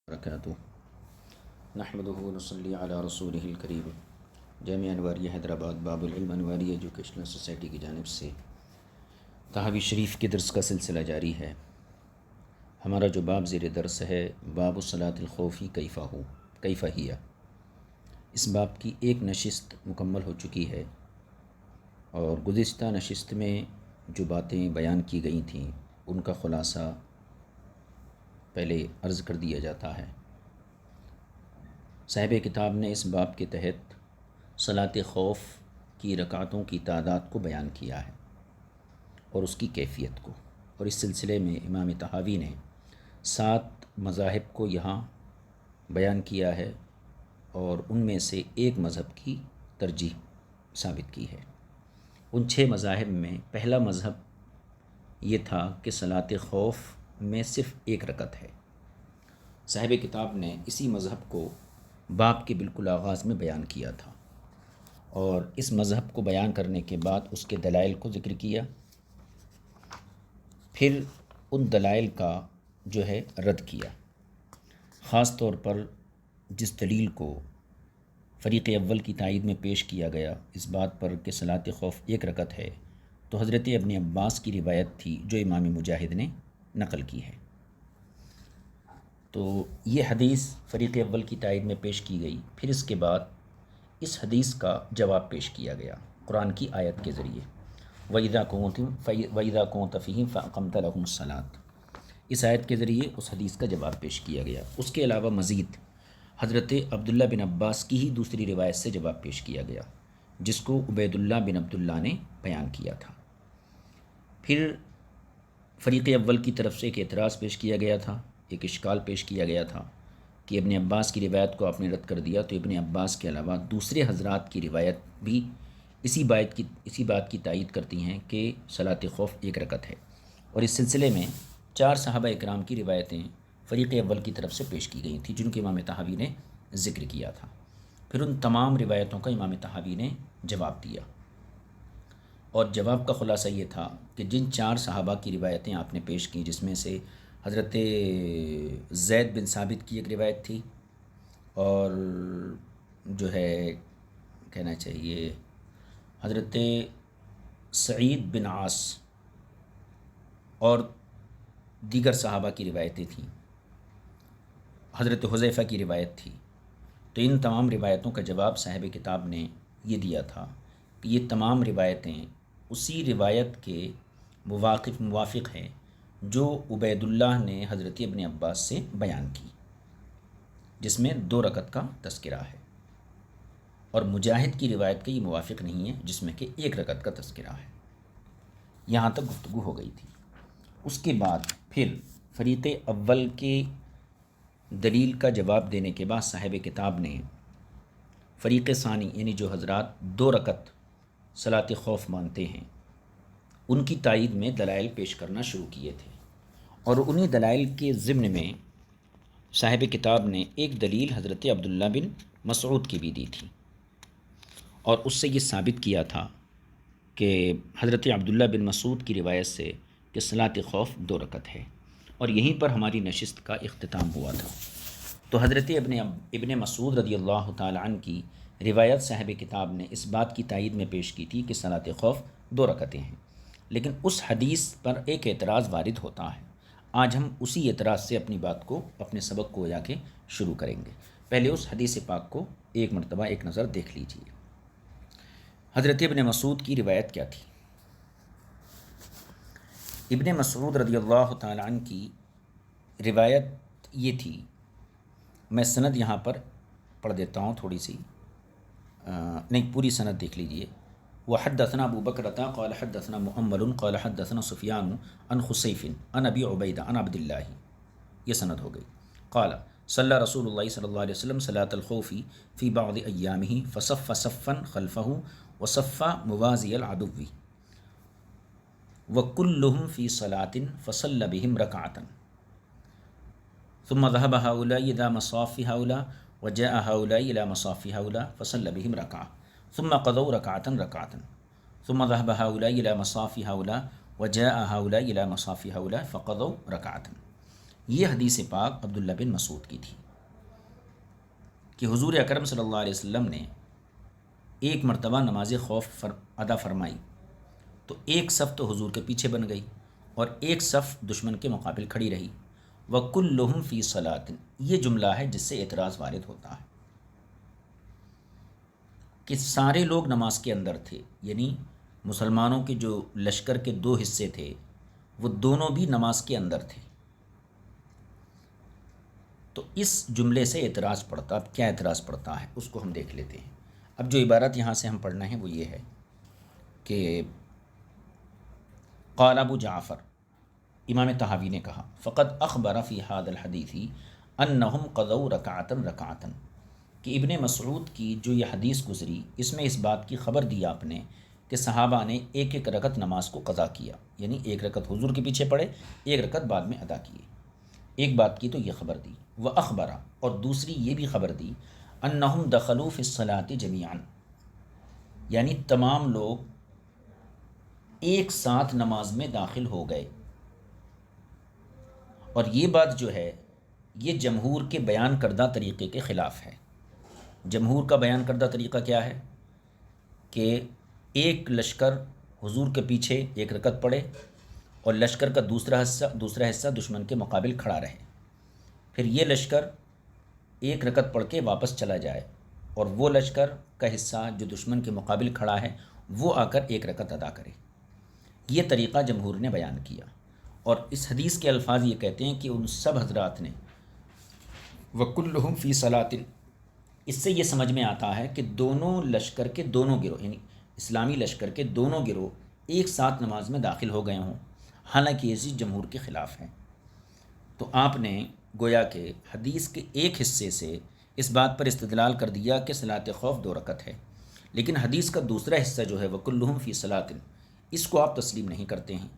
وبرکاتہ نحمدہ ونصلی علی رسولہ الکریم۔ جامعہ انواریہ حیدرآباد باب العلم انواری ایجوکیشنل سوسائٹی کی جانب سے تحاوی شریف کے درس کا سلسلہ جاری ہے۔ ہمارا جو باب زیر درس ہے باب صلاۃ الخوف کیفہ ہی۔ اس باب کی ایک نشست مکمل ہو چکی ہے اور گزشتہ نشست میں جو باتیں بیان کی گئی تھیں ان کا خلاصہ پہلے عرض کر دیا جاتا ہے۔ صاحب کتاب نے اس باب کے تحت صلاۃ خوف کی رکعتوں کی تعداد کو بیان کیا ہے اور اس کی کیفیت کو، اور اس سلسلے میں امام طحاوی نے 7 مذاہب کو یہاں بیان کیا ہے اور ان میں سے ایک مذہب کی ترجیح ثابت کی ہے۔ ان 6 مذاہب میں پہلا مذہب یہ تھا کہ صلاۃ خوف میں صرف ایک رکعت ہے۔ صاحب کتاب نے اسی مذہب کو باب کے بالکل آغاز میں بیان کیا تھا اور اس مذہب کو بیان کرنے کے بعد اس کے دلائل کو ذکر کیا، پھر ان دلائل کا جو ہے رد کیا، خاص طور پر جس دلیل کو فریق اول کی تائید میں پیش کیا گیا اس بات پر کہ صلاۃ خوف ایک رکعت ہے، تو حضرت ابن عباس کی روایت تھی جو امام مجاہد نے نقل کی ہے۔ تو یہ حدیث فریق اول کی تائید میں پیش کی گئی، پھر اس کے بعد اس حدیث کا جواب پیش کیا گیا قرآن کی آیت کے ذریعے، وَإِذَا كُنْتَ فِيهِمْ فَأَقَمْتَ لَهُمُ الصَّلَاةَ، اس آیت کے ذریعے اس حدیث کا جواب پیش کیا گیا۔ اس کے علاوہ مزید حضرت عبداللہ بن عباس کی ہی دوسری روایت سے جواب پیش کیا گیا جس کو عبید اللہ بن عبداللہ نے بیان کیا تھا۔ پھر فریق اول کی طرف سے ایک اعتراض پیش کیا گیا تھا، ایک اشکال پیش کیا گیا تھا کہ ابن عباس کی روایت کو آپ نے رد کر دیا، تو ابن عباس کے علاوہ دوسرے حضرات کی روایت بھی اسی بات کی تائید کرتی ہیں کہ صلاۃ خوف ایک رکعت ہے، اور اس سلسلے میں 4 صحابہ اکرام کی روایتیں فریق اول کی طرف سے پیش کی گئی تھیں جن کے امام طحاوی نے ذکر کیا تھا۔ پھر ان تمام روایتوں کا امام طحاوی نے جواب دیا، اور جواب کا خلاصہ یہ تھا کہ جن 4 صحابہ کی روایتیں آپ نے پیش کی، جس میں سے حضرت زید بن ثابت کی ایک روایت تھی، اور جو ہے کہنا چاہیے حضرت سعید بن عاص اور دیگر صحابہ کی روایتیں تھیں، حضرت حذیفہ کی روایت تھی، تو ان تمام روایتوں کا جواب صاحب کتاب نے یہ دیا تھا کہ یہ تمام روایتیں اسی روایت کے موافق ہیں جو عبید اللہ نے حضرت ابن عباس سے بیان کی، جس میں 2 رکعت کا تذکرہ ہے، اور مجاہد کی روایت کے یہ موافق نہیں ہے جس میں کہ 1 رکعت کا تذکرہ ہے۔ یہاں تک گفتگو ہو گئی تھی۔ اس کے بعد پھر فریق اول کے دلیل کا جواب دینے کے بعد صاحب کتاب نے فریق ثانی یعنی جو حضرات 2 رکعت صلاۃ خوف مانتے ہیں ان کی تائید میں دلائل پیش کرنا شروع کیے تھے، اور انہی دلائل کے ضمن میں صاحب کتاب نے ایک دلیل حضرت عبداللہ بن مسعود کی بھی دی تھی، اور اس سے یہ ثابت کیا تھا کہ حضرت عبداللہ بن مسعود کی روایت سے کہ صلاۃ خوف 2 رکعت ہے، اور یہیں پر ہماری نشست کا اختتام ہوا تھا۔ تو حضرت ابن مسعود رضی اللہ تعالی عنہ کی روایت صاحب کتاب نے اس بات کی تائید میں پیش کی تھی کہ صلاۃ خوف 2 رکعتیں ہیں، لیکن اس حدیث پر ایک اعتراض وارد ہوتا ہے۔ آج ہم اسی اعتراض سے اپنی بات کو، اپنے سبق کو جا کے شروع کریں گے۔ پہلے اس حدیث پاک کو ایک مرتبہ ایک نظر دیکھ لیجیے۔ حضرت ابن مسعود کی روایت کیا تھی؟ ابن مسعود رضی اللہ تعالی عنہ کی روایت یہ تھی، میں سند یہاں پر پڑھ دیتا ہوں تھوڑی سی، نہیں پوری سند دیکھ لیجیے۔ وحدثنا ابو بکرۃ قال حدثنا محمد قال حدثنا سفیان عن خصیف عن ابی عبیدہ عن عبد اللہ، یہ سند ہو گئی۔ قال صلی رسول اللہ صلی اللہ علیہ وسلم صلاۃ الخوف فی بعض ایامہ فصف صفا خلفہ وصف موازی العدو وکلہم فی صلاۃ فصلی بہم رکعۃ ثم ذهب هؤلاء الى مصاف هؤلاء وجاء هؤلاء الى مصاف هؤلاء فصلى بهم ركعة ثم قضوا ركعة ثم ذهب هؤلاء الى مصاف هؤلاء وجاء هؤلاء الى مصاف هؤلاء فقضوا ركعة۔ یہ حدیث پاک عبداللہ بن مسعود کی تھی کہ حضور اکرم صلی اللہ علیہ وسلم نے ایک مرتبہ نماز خوف ادا فرمائی تو ایک صف تو حضور کے پیچھے بن گئی اور ایک صف دشمن کے مقابل کھڑی رہی۔ وَكُلُّهُمْ فِي صَلَاةٍ، یہ جملہ ہے جس سے اعتراض وارد ہوتا ہے کہ سارے لوگ نماز کے اندر تھے، یعنی مسلمانوں کے جو لشکر کے دو حصے تھے وہ دونوں بھی نماز کے اندر تھے، تو اس جملے سے اعتراض پڑتا۔ اب کیا اعتراض پڑتا ہے اس کو ہم دیکھ لیتے ہیں۔ اب جو عبارت یہاں سے ہم پڑھنا ہے وہ یہ ہے کہ قال ابو جعفر، امام طحاوی نے کہا، فقد اخبر فی هذا الحدیث انہم قضوا رکعتا رکعتا، کہ ابن مسعود کی جو یہ حدیث گزری اس میں اس بات کی خبر دی آپ نے کہ صحابہ نے ایک ایک رکعت نماز کو قضا کیا، یعنی ایک رکعت حضور کے پیچھے پڑھے، ایک رکعت بعد میں ادا کیے۔ ایک بات کی تو یہ خبر دی، وہ اخبرہ، اور دوسری یہ بھی خبر دی، انہم دخلوا فی الصلاۃ جمیعا، یعنی تمام لوگ ایک ساتھ نماز میں داخل ہو گئے۔ اور یہ بات جو ہے یہ جمہور کے بیان کردہ طریقے کے خلاف ہے۔ جمہور کا بیان کردہ طریقہ کیا ہے کہ ایک لشکر حضور کے پیچھے ایک رکعت پڑھے اور لشکر کا دوسرا حصہ دشمن کے مقابل کھڑا رہے، پھر یہ لشکر ایک رکعت پڑھ کے واپس چلا جائے اور وہ لشکر کا حصہ جو دشمن کے مقابل کھڑا ہے وہ آ کر ایک رکعت ادا کرے۔ یہ طریقہ جمہور نے بیان کیا، اور اس حدیث کے الفاظ یہ کہتے ہیں کہ ان سب حضرات نے وَكُلُّهُمْ فِي صَلَاةٍ، اس سے یہ سمجھ میں آتا ہے کہ دونوں لشکر کے دونوں گروہ، یعنی اسلامی لشکر کے دونوں گروہ ایک ساتھ نماز میں داخل ہو گئے ہوں، حالانکہ یہ چیز جمہور کے خلاف ہے۔ تو آپ نے گویا کہ حدیث کے ایک حصے سے اس بات پر استدلال کر دیا کہ صلاۃ خوف 2 رکعت ہے، لیکن حدیث کا دوسرا حصہ جو ہے وَكُلُّهُمْ فِي صَلَاةٍ، اس کو آپ تسلیم نہیں کرتے ہیں،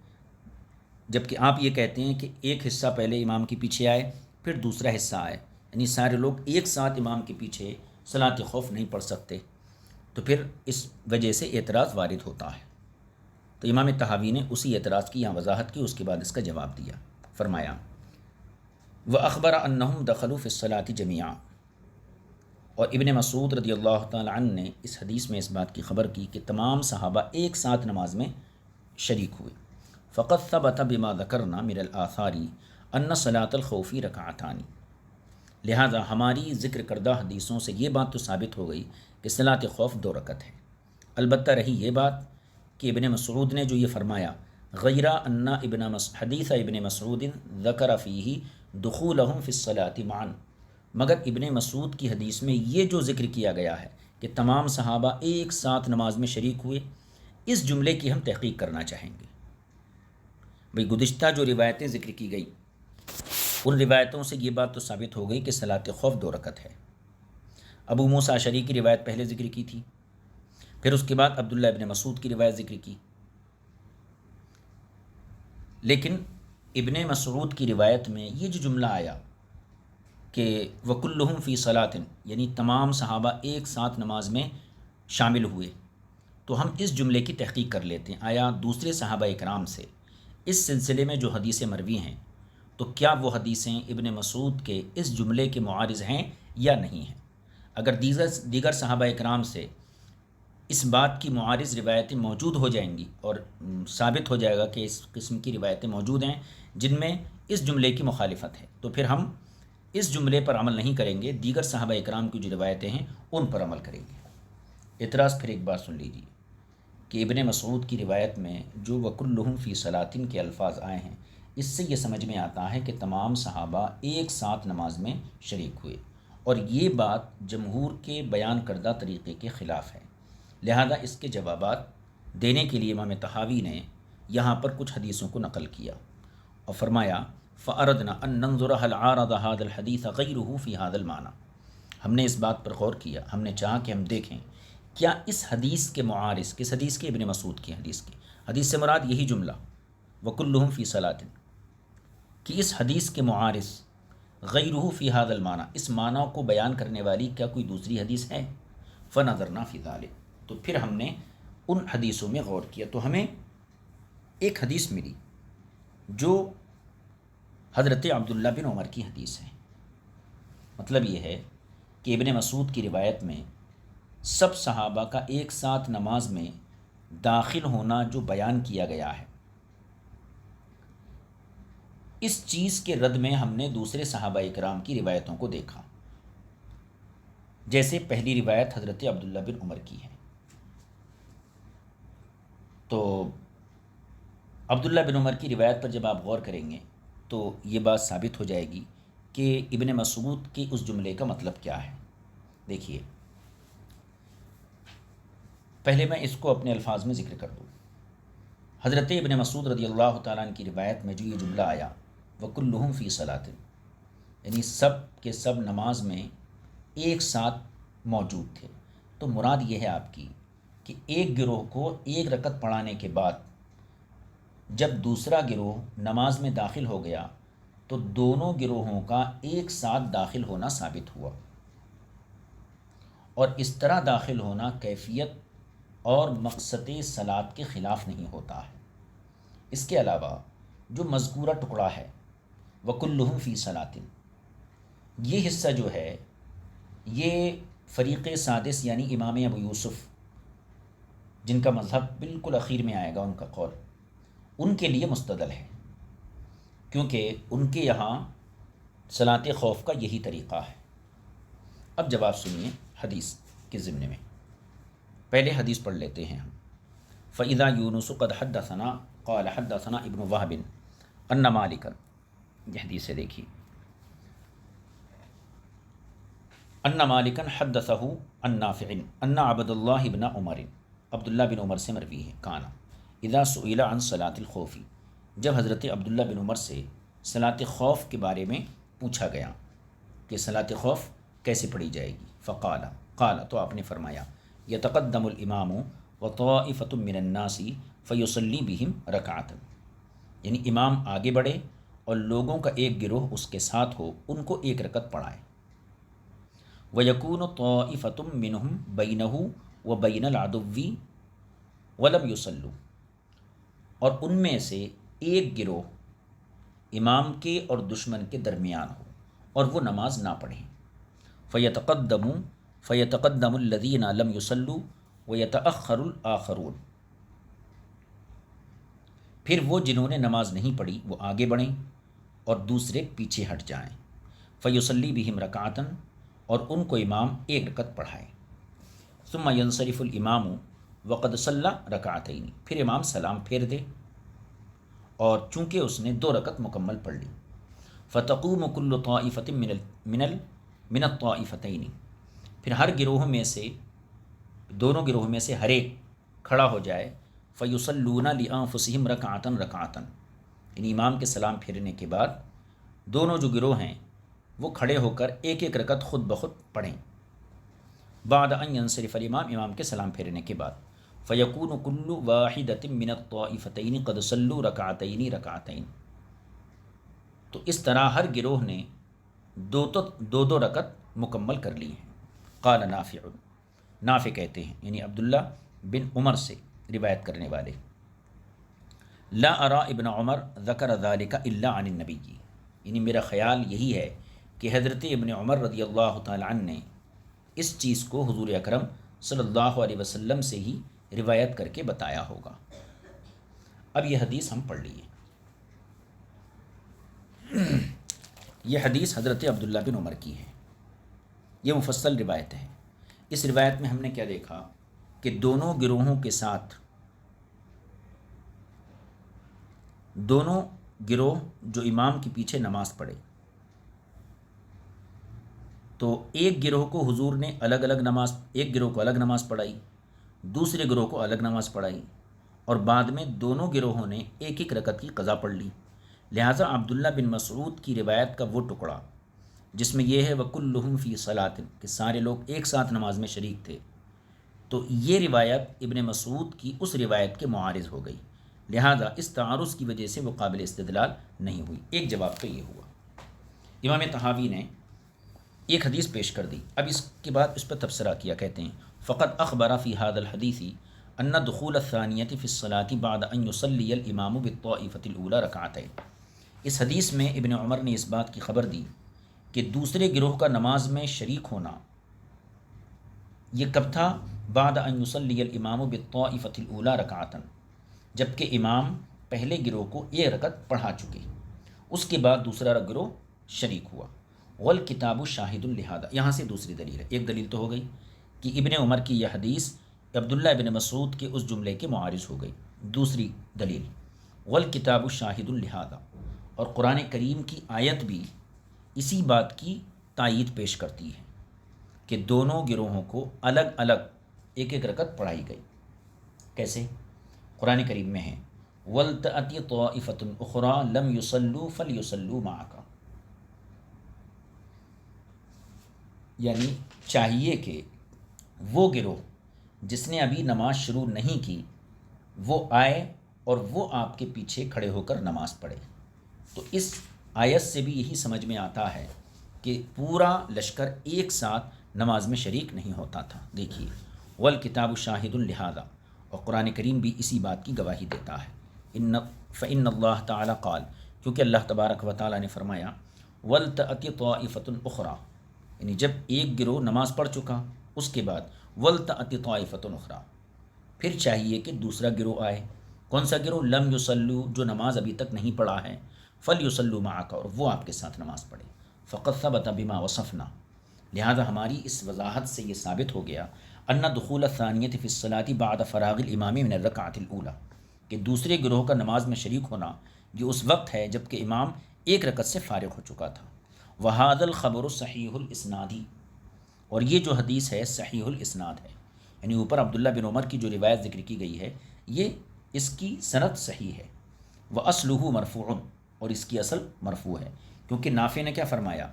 جبکہ آپ یہ کہتے ہیں کہ ایک حصہ پہلے امام کے پیچھے آئے پھر دوسرا حصہ آئے، یعنی سارے لوگ ایک ساتھ امام کے پیچھے صلاۃ خوف نہیں پڑھ سکتے، تو پھر اس وجہ سے اعتراض وارد ہوتا ہے۔ تو امام طحاوی نے اسی اعتراض کی یہاں وضاحت کی، اس کے بعد اس کا جواب دیا، فرمایا وَأَخْبَرَ أَنَّهُمْ دَخَلُوا فِي الصَّلَاةِ جَمِيعًا، اور ابن مسعود رضی اللہ تعالی عنہ نے اس حدیث میں اس بات کی خبر کی کہ تمام صحابہ ایک ساتھ نماز میں شریک ہوئے۔ فقد ثبت بما ذکرنا من الآثار ان صلاۃ الخوف رکعتان، لہذا ہماری ذکر کردہ حدیثوں سے یہ بات تو ثابت ہو گئی کہ صلاۃ خوف 2 رکعت ہے۔ البتہ رہی یہ بات کہ ابن مسعود نے جو یہ فرمایا غیر ان حدیث ابن مسعود ذکر فیہ دخولہم فی الصلاۃ معا، مگر ابن مسعود کی حدیث میں یہ جو ذکر کیا گیا ہے کہ تمام صحابہ ایک ساتھ نماز میں شریک ہوئے، اس جملے کی ہم تحقیق کرنا چاہیں گے۔ بھئی گزشتہ جو روایتیں ذکر کی گئی ان روایتوں سے یہ بات تو ثابت ہو گئی کہ صلاۃ خوف 2 رکعت ہے۔ ابو موسیٰ اشعری کی روایت پہلے ذکر کی تھی، پھر اس کے بعد عبداللہ ابن مسعود کی روایت ذکر کی، لیکن ابن مسعود کی روایت میں یہ جو جملہ آیا کہ وَكُلُّهُمْ فِي صَلَاةٍ، یعنی تمام صحابہ ایک ساتھ نماز میں شامل ہوئے، تو ہم اس جملے کی تحقیق کر لیتے ہیں، آیا دوسرے صحابہ اکرام سے اس سلسلے میں جو حدیثیں مروی ہیں تو کیا وہ حدیثیں ابن مسعود کے اس جملے کے معارض ہیں یا نہیں ہیں؟ اگر دیگر صحابہ اکرام سے اس بات کی معارض روایتیں موجود ہو جائیں گی اور ثابت ہو جائے گا کہ اس قسم کی روایتیں موجود ہیں جن میں اس جملے کی مخالفت ہے، تو پھر ہم اس جملے پر عمل نہیں کریں گے، دیگر صحابہ اکرام کی جو روایتیں ہیں ان پر عمل کریں گے۔ اعتراض پھر ایک بار سن لیجیے کہ ابن مسعود کی روایت میں جو وَكُلُّهُمْ فِي صَلَاةٍ کے الفاظ آئے ہیں اس سے یہ سمجھ میں آتا ہے کہ تمام صحابہ ایک ساتھ نماز میں شریک ہوئے، اور یہ بات جمہور کے بیان کردہ طریقے کے خلاف ہے، لہذا اس کے جوابات دینے کے لیے امام طحاوی نے یہاں پر کچھ حدیثوں کو نقل کیا اور فرمایا فَأَرَدْنَا أَن نَنظُرَ هَلْ عَارَضَ هَذَا الْحَدِيثَ غَيْرُهُ فِي هَذَا الْمَعْنَى، ہم نے اس بات پر غور کیا، ہم نے چاہا کہ ہم دیکھیں کیا اس حدیث کے معارض، کس حدیث کے؟ ابن مسعود کی حدیث سے مراد یہی جملہ وَكُلُّهُمْ فِي صَلَاةٍ، کہ اس حدیث کے معارض غیرہ فی هذا المعنی، اس معنی کو بیان کرنے والی کیا کوئی دوسری حدیث ہے؟ فنظرنا فی ذلک، تو پھر ہم نے ان حدیثوں میں غور کیا تو ہمیں ایک حدیث ملی جو حضرت عبداللہ بن عمر کی حدیث ہے۔ مطلب یہ ہے کہ ابن مسعود کی روایت میں سب صحابہ کا ایک ساتھ نماز میں داخل ہونا جو بیان کیا گیا ہے، اس چیز کے رد میں ہم نے دوسرے صحابہ اکرام کی روایتوں کو دیکھا۔ جیسے پہلی روایت حضرت عبداللہ بن عمر کی ہے، تو عبداللہ بن عمر کی روایت پر جب آپ غور کریں گے تو یہ بات ثابت ہو جائے گی کہ ابن مسعود کے اس جملے کا مطلب کیا ہے۔ دیکھیے، پہلے میں اس کو اپنے الفاظ میں ذکر کر دوں۔ حضرت ابن مسعود رضی اللہ تعالیٰ عنہ کی روایت میں جو یہ جملہ آیا وَكُلُّهُمْ فِي صَلَاةٍ، یعنی سب کے سب نماز میں ایک ساتھ موجود تھے، تو مراد یہ ہے آپ کی کہ ایک گروہ کو ایک رکعت پڑھانے کے بعد جب دوسرا گروہ نماز میں داخل ہو گیا تو دونوں گروہوں کا ایک ساتھ داخل ہونا ثابت ہوا، اور اس طرح داخل ہونا کیفیت اور مقصد صلاۃ کے خلاف نہیں ہوتا ہے۔ اس کے علاوہ جو مذکورہ ٹکڑا ہے وَكُلُّهُمْ فِي صَلَاةٍ، یہ حصہ جو ہے یہ فریق سادس یعنی امام ابو یوسف، جن کا مذہب بالکل اخیر میں آئے گا، ان کا قول ان کے لیے مستدل ہے، کیونکہ ان کے یہاں صلاۃ خوف کا یہی طریقہ ہے۔ اب جواب سنیے حدیث کے ضمن میں۔ پہلے حدیث پڑھ لیتے ہیں ہم۔ فَإِذَا يُونُسُ قَدْ حَدَّثَنَا قَالَ حَدَّثَنَا ابن وَهْبٍ أَنَّ مَالِكًا، یہ حدیث سے دیکھیے، أَنَّ مَالِكًا حَدَّثَهُ عن نافع أن عبد الله بن عمر، عبداللہ بن عمر سے مروی ہے، کانا اذا سئل عن صلاۃ الخوف، جب حضرت عبداللہ بن عمر سے صلاۃ خوف کے بارے میں پوچھا گیا کہ صلاۃ خوف کیسے پڑھی جائے گی، قال تو آپ نے فرمایا یتقدم الامام وطائفۃ من الناس فیصلی بہم رکعۃ، یعنی امام آگے بڑھے اور لوگوں کا ایک گروہ اس کے ساتھ ہو، ان کو ایک رکعت پڑھائے۔ وَيَكُونُ طَائِفَةٌ مِّنْهُمْ بَيْنَهُ وَبَيْنَ الْعَدُوِّ وَلَمْ يُصَلُّوا، اور ان میں سے ایک گروہ امام کے اور دشمن کے درمیان ہو اور وہ نماز نہ پڑھیں۔ فَيَتَقَدَّمُ الَّذِينَ لَمْ يُصَلُّوا وَيَتَأَخَّرُ الْآخَرُونَ، پھر وہ جنہوں نے نماز نہیں پڑھی وہ آگے بڑھیں اور دوسرے پیچھے ہٹ جائیں۔ فَيُصَلِّي بِهِمْ رَكَعَةً، اور ان کو امام ایک رکعت پڑھائے۔ ثُمَّ يَنصَرِفُ الْإِمَامُ وَقَدْ صَلَّى رَكَعَتَيْنِ، پھر امام سلام پھیر دے اور چونکہ اس نے 2 رکعت مکمل پڑھ لی۔ فَتَقُومُ كُلُّ طَائِفَةٍ مِّنَ الطَّائِفَتَيْنِ، پھر ہر گروہ میں سے، دونوں گروہ میں سے ہر ایک کھڑا ہو جائے۔ فَيُصَلُّونَ لِأَنفُسِهِمْ رَكَعَةً رَكَعَةً، یعنی امام کے سلام پھیرنے کے بعد دونوں جو گروہ ہیں وہ کھڑے ہو کر ایک ایک رکعت خود بخود پڑھیں۔ بعد ان ينصرف الامام، امام کے سلام پھیرنے کے بعد۔ فیکون کل واحدۃ من الطائفتین قد صلوا رکعتین رکعتین، تو اس طرح ہر گروہ نے دو رکعت مکمل کر لی ہیں۔ قال نافع، نافع کہتے ہیں یعنی عبداللہ بن عمر سے روایت کرنے والے، لا ارى ابن عمر ذکر ذلك الا عن النبی، یعنی میرا خیال یہی ہے کہ حضرت ابن عمر رضی اللہ تعالی عنہ نے اس چیز کو حضور اکرم صلی اللہ علیہ وسلم سے ہی روایت کر کے بتایا ہوگا۔ اب یہ حدیث ہم پڑھ لیے۔ یہ حدیث حضرت عبداللہ بن عمر کی ہے، یہ مفصل روایت ہے۔ اس روایت میں ہم نے کیا دیکھا کہ دونوں گروہوں کے ساتھ، دونوں گروہ جو امام کے پیچھے نماز پڑھے، تو ایک گروہ کو حضور نے الگ الگ نماز، ایک گروہ کو الگ نماز پڑھائی، دوسرے گروہ کو الگ نماز پڑھائی، اور بعد میں دونوں گروہوں نے ایک ایک رکعت کی قضا پڑھ لی۔ لہٰذا عبداللہ بن مسعود کی روایت کا وہ ٹکڑا جس میں یہ ہے وَكُلُّهُمْ فِي صَلَاةٍ، کہ سارے لوگ ایک ساتھ نماز میں شریک تھے، تو یہ روایت ابن مسعود کی اس روایت کے معارض ہو گئی، لہذا اس تعارض کی وجہ سے وہ قابل استدلال نہیں ہوئی۔ ایک جواب تو یہ ہوا۔ امام طحاوی نے ایک حدیث پیش کر دی، اب اس کے بعد اس پر تبصرہ کیا، کہتے ہیں فقط اخبر فی هذا الحدیث ان دخول الثانیۃ فی الصلاۃ بعد ان یصلی الامام بالطائفۃ الاولی رکعتین، اس حدیث میں ابن عمر نے اس بات کی خبر دی کہ دوسرے گروہ کا نماز میں شریک ہونا یہ کب تھا؟ بعد ان یصلی الامام بالطائفۃ الاولی رکعۃ، جبکہ امام پہلے گروہ کو ایک رکعت پڑھا چکے، اس کے بعد دوسرا گروہ شریک ہوا۔ والکتاب شاہد لہذا، یہاں سے دوسری دلیل ہے، ایک دلیل تو ہو گئی کہ ابن عمر کی یہ حدیث عبداللہ ابن مسعود کے اس جملے کے معارض ہو گئی۔ دوسری دلیل والکتاب شاہد لہذا، اور قرآن کریم کی آیت بھی اسی بات کی تائید پیش کرتی ہے کہ دونوں گروہوں کو الگ الگ ایک ایک رکعت پڑھائی گئی۔ کیسے؟ قرآن کریم میں ہے وَلْتَأْتِ طَائِفَةٌ أُخْرَىٰ لَمْ يُصَلُّوا فَلْيُصَلُّوا مَعَكَ، یعنی چاہیے کہ وہ گروہ جس نے ابھی نماز شروع نہیں کی وہ آئے اور وہ آپ کے پیچھے کھڑے ہو کر نماز پڑھے۔ تو اس آیت سے بھی یہی سمجھ میں آتا ہے کہ پورا لشکر ایک ساتھ نماز میں شریک نہیں ہوتا تھا۔ دیکھیے والکتاب شاہد لہذا، اور قرآن کریم بھی اسی بات کی گواہی دیتا ہے۔ فإن اللہ تعالیٰ قال، کیونکہ اللہ تبارک و تعالیٰ نے فرمایا وَلْتَأْتِ طَائِفَةٌ أُخْرَىٰ، یعنی جب ایک گروہ نماز پڑھ چکا اس کے بعد وَلْتَأْتِ طَائِفَةٌ أُخْرَىٰ، پھر چاہیے کہ دوسرا گروہ آئے۔ کون سا گروہ؟ لم یصلوا، جو نماز ابھی تک نہیں پڑھا ہے، فلیصلوا معک، اور وہ آپ کے ساتھ نماز پڑھے۔ فقد ثبت بما وصفنا، لہذا ہماری اس وضاحت سے یہ ثابت ہو گیا ان دخول الثانیۃ فی الصلاۃ بعد فراغ الامام من الرکعۃ الاولی، کہ دوسرے گروہ کا نماز میں شریک ہونا یہ اس وقت ہے جب کہ امام ایک رکعت سے فارغ ہو چکا تھا۔ وہذا الخبر صحیح الاسنادی، اور یہ جو حدیث ہے صحیح الاسناد ہے، یعنی اوپر عبداللہ بن عمر کی جو روایت ذکر کی گئی ہے یہ اس کی سند صحیح ہے۔ وَأَصْلُهُ مرفوع، اور اس کی اصل مرفوع ہے، کیونکہ نافع نے کیا فرمایا؟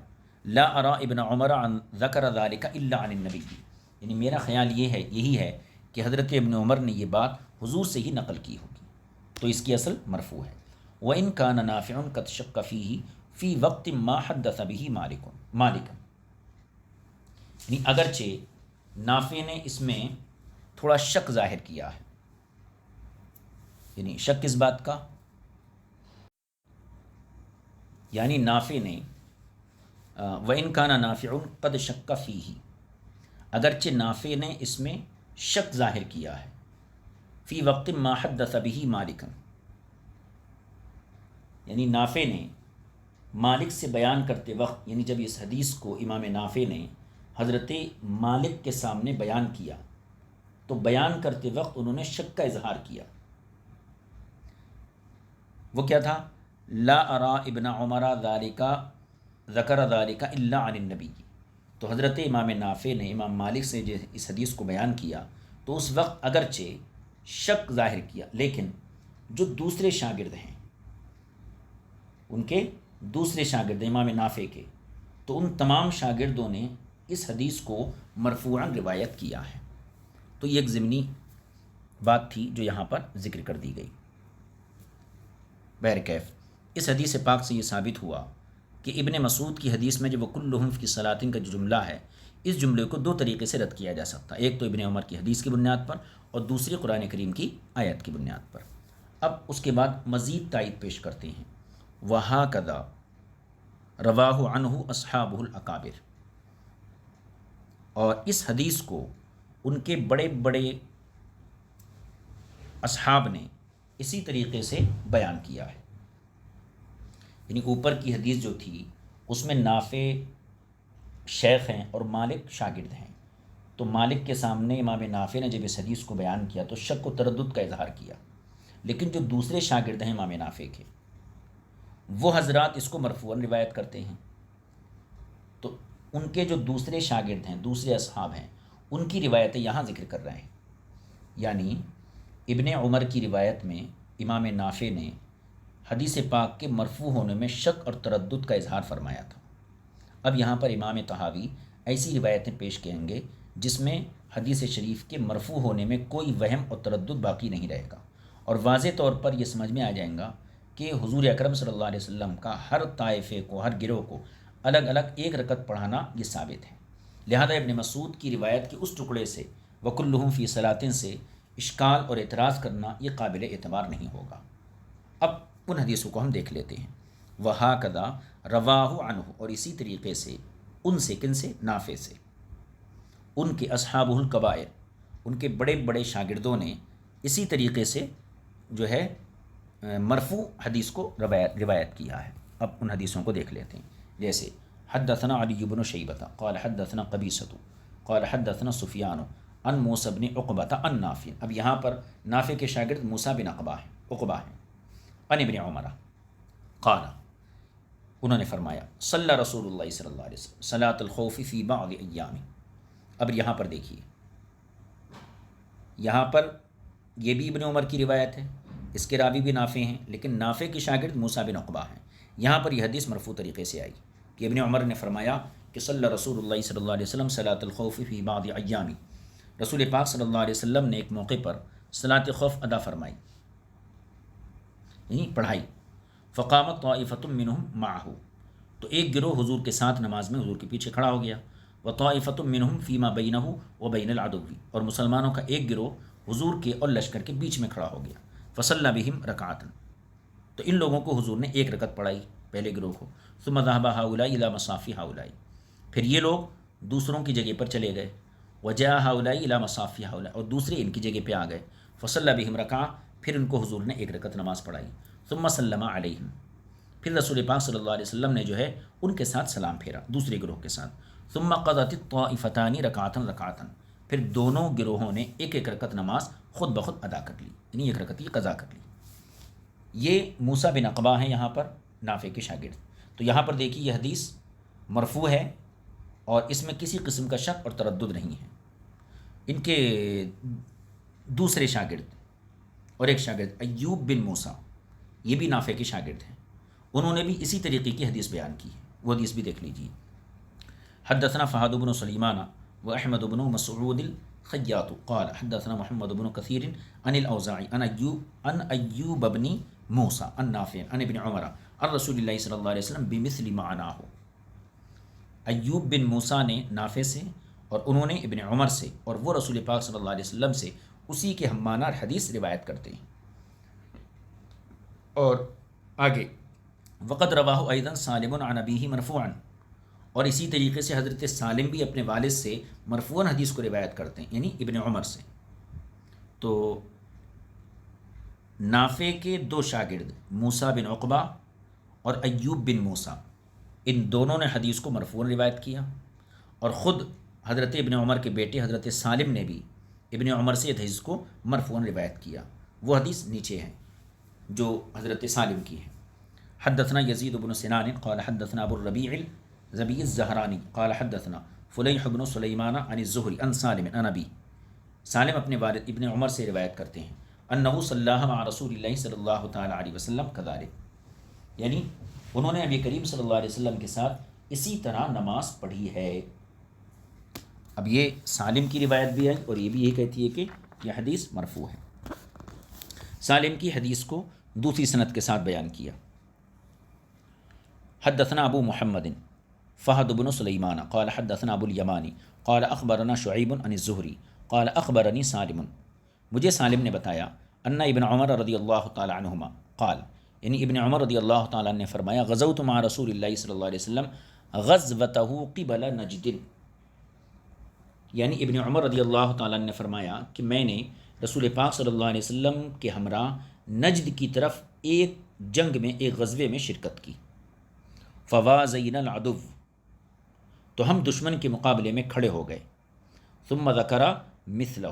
لا ارى ابن عمر عن ذکر ذلك الا عن النبی، یعنی میرا خیال یہ ہے، یہی ہے کہ حضرت ابن عمر نے یہ بات حضور سے ہی نقل کی ہوگی، تو اس کی اصل مرفوع ہے۔ وَإِن كَانَ نَافِعٌ قَدْ شَكَّ فِيهِ فِي وَقْتٍ مَا حَدَّثَ بِهِ مالک، یعنی اگرچہ نافع نے اس میں تھوڑا شک ظاہر کیا ہے، یعنی شک کس بات کا؟ یعنی نافع نے وَإِن كَانَ نَافِعٌ قَدْ شَكَّ فِيهِ، اگرچہ نافع نے اس میں شک ظاہر کیا ہے، فی وقت ما حدث به مالکا، یعنی نافع نے مالک سے بیان کرتے وقت، یعنی جب اس حدیث کو امام نافع نے حضرت مالک کے سامنے بیان کیا تو بیان کرتے وقت انہوں نے شک کا اظہار کیا۔ وہ کیا تھا؟ لا ارى ابن عمر ذکر ذلك الا عن النبی، تو حضرت امام نافع نے امام مالک سے جو اس حدیث کو بیان کیا تو اس وقت اگرچہ شک ظاہر کیا، لیکن جو دوسرے شاگرد ہیں، ان کے دوسرے شاگرد امام نافع کے، تو ان تمام شاگردوں نے اس حدیث کو مرفوعاً روایت کیا ہے۔ تو یہ ایک ضمنی بات تھی جو یہاں پر ذکر کر دی گئی۔ بہرکیف اس حدیث پاک سے یہ ثابت ہوا کہ ابن مسعود کی حدیث میں جو وَكُلُّهُمْ فِي صَلَاةٍ کا جو جملہ ہے، اس جملے کو دو طریقے سے رد کیا جا سکتا ہے، ایک تو ابن عمر کی حدیث کی بنیاد پر اور دوسری قرآن کریم کی آیت کی بنیاد پر۔ اب اس کے بعد مزید تائید پیش کرتے ہیں وَهَكَذَا رَوَاهُ عَنْهُ أَصْحَابُهُ الْأَكَابِرِ، اور اس حدیث کو ان کے بڑے بڑے اصحاب نے اسی طریقے سے بیان کیا ہے۔ یعنی اوپر کی حدیث جو تھی اس میں نافع شیخ ہیں اور مالک شاگرد ہیں، تو مالک کے سامنے امام نافع نے جب اس حدیث کو بیان کیا تو شک و تردد کا اظہار کیا، لیکن جو دوسرے شاگرد ہیں امام نافع کے، وہ حضرات اس کو مرفوعاً روایت کرتے ہیں، تو ان کے جو دوسرے شاگرد ہیں، دوسرے اصحاب ہیں، ان کی روایتیں یہاں ذکر کر رہے ہیں۔ یعنی ابن عمر کی روایت میں امام نافع نے حدیث پاک کے مرفوع ہونے میں شک اور تردد کا اظہار فرمایا تھا۔ اب یہاں پر امام طحاوی ایسی روایتیں پیش کریں گے جس میں حدیث شریف کے مرفوع ہونے میں کوئی وہم اور تردد باقی نہیں رہے گا، اور واضح طور پر یہ سمجھ میں آ جائیں گا کہ حضور اکرم صلی اللہ علیہ وسلم کا ہر طائفے کو، ہر گروہ کو الگ الگ ایک رکعت پڑھانا یہ ثابت ہے۔ لہذا ابن مسعود کی روایت کے اس ٹکڑے سے وَكُلُّهُمْ فِي صَلَاةٍ سے اشکال اور اعتراض کرنا یہ قابل اعتبار نہیں ہوگا۔ اب ان حدیثوں کو ہم دیکھ لیتے ہیں۔ وہاکذا رواہ عنہ، اور اسی طریقے سے ان سے، کن سے؟ نافع سے، ان کے اصحابہ الکبائر، ان کے بڑے بڑے شاگردوں نے اسی طریقے سے جو ہے مرفوع حدیث کو روایت کیا ہے۔ اب ان حدیثوں کو دیکھ لیتے ہیں، جیسے حدثنا علی بن شیبۃ قال حدثنا قبیصۃ قال حدثنا سفیان عن موسیٰ بن عقبۃ عن نافع۔ اب یہاں پر نافع کے شاگرد موسیٰ بن عقبہ ہیں، عن ابن عمر قال، انہوں نے فرمایا صلی رسول اللہ صلی اللہ علیہ وسلم صلاۃ الخوف فی بعض ایام۔ اب یہاں پر دیکھیے، یہاں پر یہ بھی ابن عمر کی روایت ہے، اس کے راوی بھی نافع ہیں، لیکن نافع کی شاگرد موسیٰ بن عقبہ ہیں۔ یہاں پر یہ حدیث مرفوع طریقے سے آئی کہ ابن عمر نے فرمایا کہ صلی رسول اللہ صلی اللہ علیہ وسلم صلاۃ الخوف فی بعض ایام، رسول پاک صلی اللہ علیہ وسلم نے ایک موقع پر صلاۃ خوف ادا فرمائی، یعنی پڑھائی، فقامت طائفۃ منہم معہ، تو ایک گروہ حضور کے ساتھ نماز میں حضور کے پیچھے کھڑا ہو گیا، وطائفۃ منہم فیما بینہ وبین العدو، اور مسلمانوں کا ایک گروہ حضور کے اور لشکر کے بیچ میں کھڑا ہو گیا، فصلی بہم رکعۃ، تو ان لوگوں کو حضور نے ایک رکعت پڑھائی، پہلے گروہ کو، ثم ذهب هؤلاء الى مصاف هؤلاء، پھر یہ لوگ دوسروں کی جگہ پر چلے گئے، وجاء هؤلاء الى مصاف هؤلاء، اور دوسرے ان کی جگہ پہ آ گئے، فصلی بہم رکعۃ، پھر ان کو حضور نے ایک رکعت نماز پڑھائی، ثم سلم علیہم، پھر رسول پاک صلی اللہ علیہ وسلم نے جو ہے ان کے ساتھ سلام پھیرا، دوسرے گروہ کے ساتھ، ثم قضت الطائفتان رکعۃ رکعۃ، پھر دونوں گروہوں نے ایک ایک رکعت نماز خود بخود ادا کر لی، یعنی ایک رکعت کی قضا کر لی۔ یہ موسیٰ بن عقبہ ہیں یہاں پر نافع کے شاگرد۔ تو یہاں پر دیکھیے یہ حدیث مرفوع ہے اور اس میں کسی قسم کا شک اور تردد نہیں ہے۔ ان کے دوسرے شاگرد اور ایک شاگرد ایوب بن موسیٰ، یہ بھی نافع کے شاگرد ہیں، انہوں نے بھی اسی طریقے کی حدیث بیان کی ہے، وہ حدیث بھی دیکھ لیجیے۔ حدثنا فہد بن سلیمان و احمد بن مسعود الخیاط قال حدثنا محمد بن کثیر عن الاوزاعی عن ایوب بن موسیٰ عن نافع عن ابن عمر عن رسول اللہ صلی اللہ علیہ وسلم بمثل معناه۔ ایوب بن موسیٰ نے نافع سے اور انہوں نے ابن عمر سے، اور وہ رسول پاک صلی اللہ علیہ وسلم سے اسی کے ہم معنی حدیث روایت کرتے ہیں۔ اور آگے وقد رواہ ایضا سالم عن ابیہ مرفوعا، اور اسی طریقے سے حضرت سالم بھی اپنے والد سے مرفوعاً حدیث کو روایت کرتے ہیں، یعنی ابن عمر سے۔ تو نافع کے دو شاگرد موسیٰ بن عقبہ اور ایوب بن موسیٰ، ان دونوں نے حدیث کو مرفوعاً روایت کیا، اور خود حضرت ابن عمر کے بیٹے حضرت سالم نے بھی ابن عمر سے حدیث کو مرفوعاً روایت کیا۔ وہ حدیث نیچے ہے جو حضرت سالم کی ہے۔ حدثنا یزید بن سنان قال حدثنا ابو الربیع الزبی الزہرانی قال حدثنا فلیح بن سلیمان عن الزہری عن سالم عن ابی، سالم اپنے والد ابن عمر سے روایت کرتے ہیں، انہ صلی مع رسول اللہ صلی اللہ تعالی علیہ وسلم کذالک، یعنی انہوں نے نبی کریم صلی اللہ علیہ وسلم کے ساتھ اسی طرح نماز پڑھی ہے۔ اب یہ سالم کی روایت بھی ہے اور یہ بھی یہ کہتی ہے کہ یہ حدیث مرفوع ہے۔ سالم کی حدیث کو دوسری سند کے ساتھ بیان کیا۔ حدثنا ابو محمد فہد بن سلیمان قال حدثنا ابو الیمانی قال اخبرنا شعیب عن الزہری قال اخبرنی سالم، مجھے سالم نے بتایا، ان ابن عمر رضی اللہ تعالی عنہما قال، یعنی ابن عمر رضی اللہ تعالیٰ عنہ نے فرمایا، غزوت مع رسول اللہ صلی اللہ علیہ وسلم غزوتہ قبل نجد، یعنی ابن عمر رضی اللہ تعالیٰ عنہ نے فرمایا کہ میں نے رسول پاک صلی اللہ علیہ وسلم کے ہمراہ نجد کی طرف ایک جنگ میں، ایک غزوے میں شرکت کی، فوازینا العدو، تو ہم دشمن کے مقابلے میں کھڑے ہو گئے، ثم ذکر مثلہ،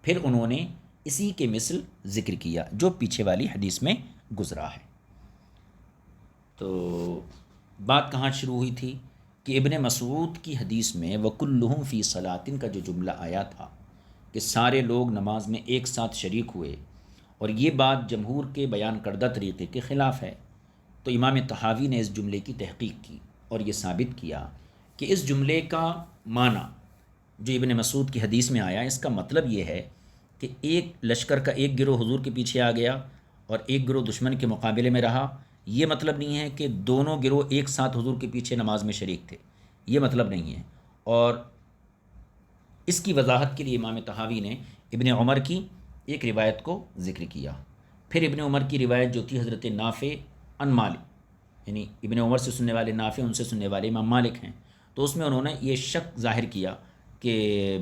پھر انہوں نے اسی کے مثل ذکر کیا جو پیچھے والی حدیث میں گزرا ہے۔ تو بات کہاں شروع ہوئی تھی کہ ابن مسعود کی حدیث میں وَكُلُّهُمْ فِي صَلَاةٍ کا جو جملہ آیا تھا کہ سارے لوگ نماز میں ایک ساتھ شریک ہوئے، اور یہ بات جمہور کے بیان کردہ طریقے کے خلاف ہے، تو امام طحاوی نے اس جملے کی تحقیق کی اور یہ ثابت کیا کہ اس جملے کا معنی جو ابن مسعود کی حدیث میں آیا، اس کا مطلب یہ ہے کہ ایک لشکر کا ایک گروہ حضور کے پیچھے آ گیا اور ایک گروہ دشمن کے مقابلے میں رہا، یہ مطلب نہیں ہے کہ دونوں گروہ ایک ساتھ حضور کے پیچھے نماز میں شریک تھے، یہ مطلب نہیں ہے۔ اور اس کی وضاحت کے لیے امام طحاوی نے ابن عمر کی ایک روایت کو ذکر کیا، پھر ابن عمر کی روایت جو تھی حضرت نافع عن مالک، یعنی ابن عمر سے سننے والے نافع، ان سے سننے والے امام مالک ہیں، تو اس میں انہوں نے یہ شک ظاہر کیا کہ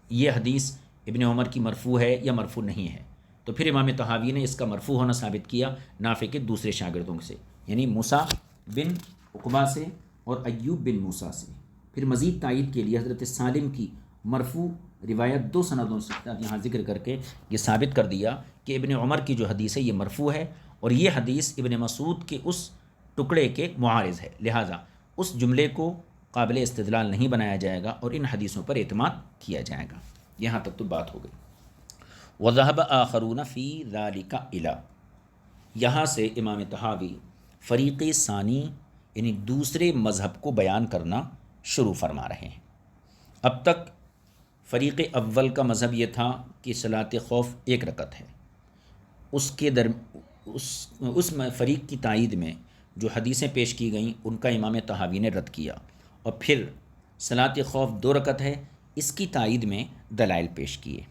یہ حدیث ابن عمر کی مرفوع ہے یا مرفوع نہیں ہے، تو پھر امام طحاوی نے اس کا مرفوع ہونا ثابت کیا نافع کے دوسرے شاگردوں سے، یعنی موسیٰ بن عقبہ سے اور ایوب بن موسیٰ سے۔ پھر مزید تائید کے لیے حضرت سالم کی مرفوع روایت 2 سندوں سے یہاں ذکر کر کے یہ ثابت کر دیا کہ ابن عمر کی جو حدیث ہے یہ مرفوع ہے، اور یہ حدیث ابن مسعود کے اس ٹکڑے کے معارض ہے، لہٰذا اس جملے کو قابل استدلال نہیں بنایا جائے گا اور ان حدیثوں پر اعتماد کیا جائے گا۔ یہاں تک تو بات ہو گئی۔ وذهب آخرون فی ذلک الی، یہاں سے امام طحاوی فریق ثانی یعنی دوسرے مذہب کو بیان کرنا شروع فرما رہے ہیں۔ اب تک فریق اول کا مذہب یہ تھا کہ صلاۃ خوف 1 رکعت ہے، اس فریق کی تائید میں جو حدیثیں پیش کی گئیں ان کا امام طحاوی نے رد کیا، اور پھر صلاۃ خوف 2 رکعت ہے، اس کی تائید میں دلائل پیش کیے۔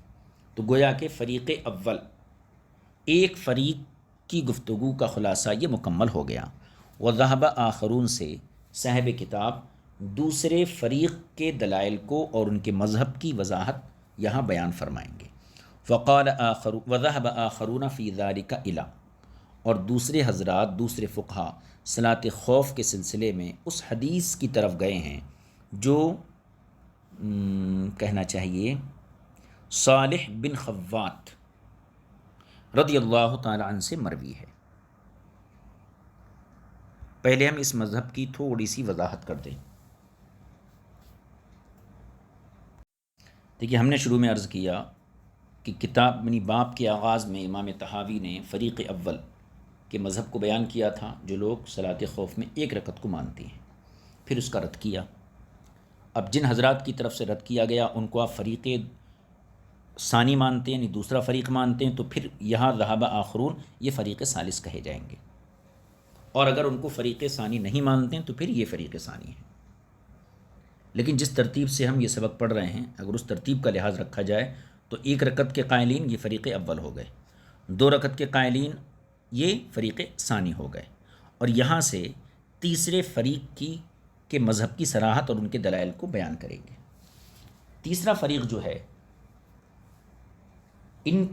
تو گویا کہ فریق اول ایک فریق کی گفتگو کا خلاصہ یہ مکمل ہو گیا۔ وذهب آخرون سے صاحب کتاب دوسرے فریق کے دلائل کو اور ان کے مذہب کی وضاحت یہاں بیان فرمائیں گے۔ وقال آخر وذهب آخرون فی ذلک الی، اور دوسرے حضرات، دوسرے فقہا صلاۃ خوف کے سلسلے میں اس حدیث کی طرف گئے ہیں جو کہنا چاہیے صالح بن خوات رضی اللہ تعالی عنہ سے مروی ہے۔ پہلے ہم اس مذہب کی تھوڑی سی وضاحت کر دیں۔ دیکھیے، ہم نے شروع میں عرض کیا کہ کتاب یعنی باب کے آغاز میں امام طحاوی نے فریق اول کے مذہب کو بیان کیا تھا، جو لوگ صلاۃ خوف میں 1 رکعت کو مانتے ہیں، پھر اس کا رد کیا۔ اب جن حضرات کی طرف سے رد کیا گیا ان کو آپ فریق ثانی مانتے ہیں، یعنی دوسرا فریق مانتے ہیں، تو پھر یہاں ذهب آخرون یہ فریق ثالث کہے جائیں گے، اور اگر ان کو فریق ثانی نہیں مانتے ہیں تو پھر یہ فریق ثانی ہے۔ لیکن جس ترتیب سے ہم یہ سبق پڑھ رہے ہیں، اگر اس ترتیب کا لحاظ رکھا جائے تو 1 رکعت کے قائلین یہ فریق اول ہو گئے، 2 رکعت کے قائلین یہ فریق ثانی ہو گئے، اور یہاں سے تیسرے فریق کے مذہب کی صراحت اور ان کے دلائل کو بیان کریں گے۔ تیسرا فریق جو ہے، ان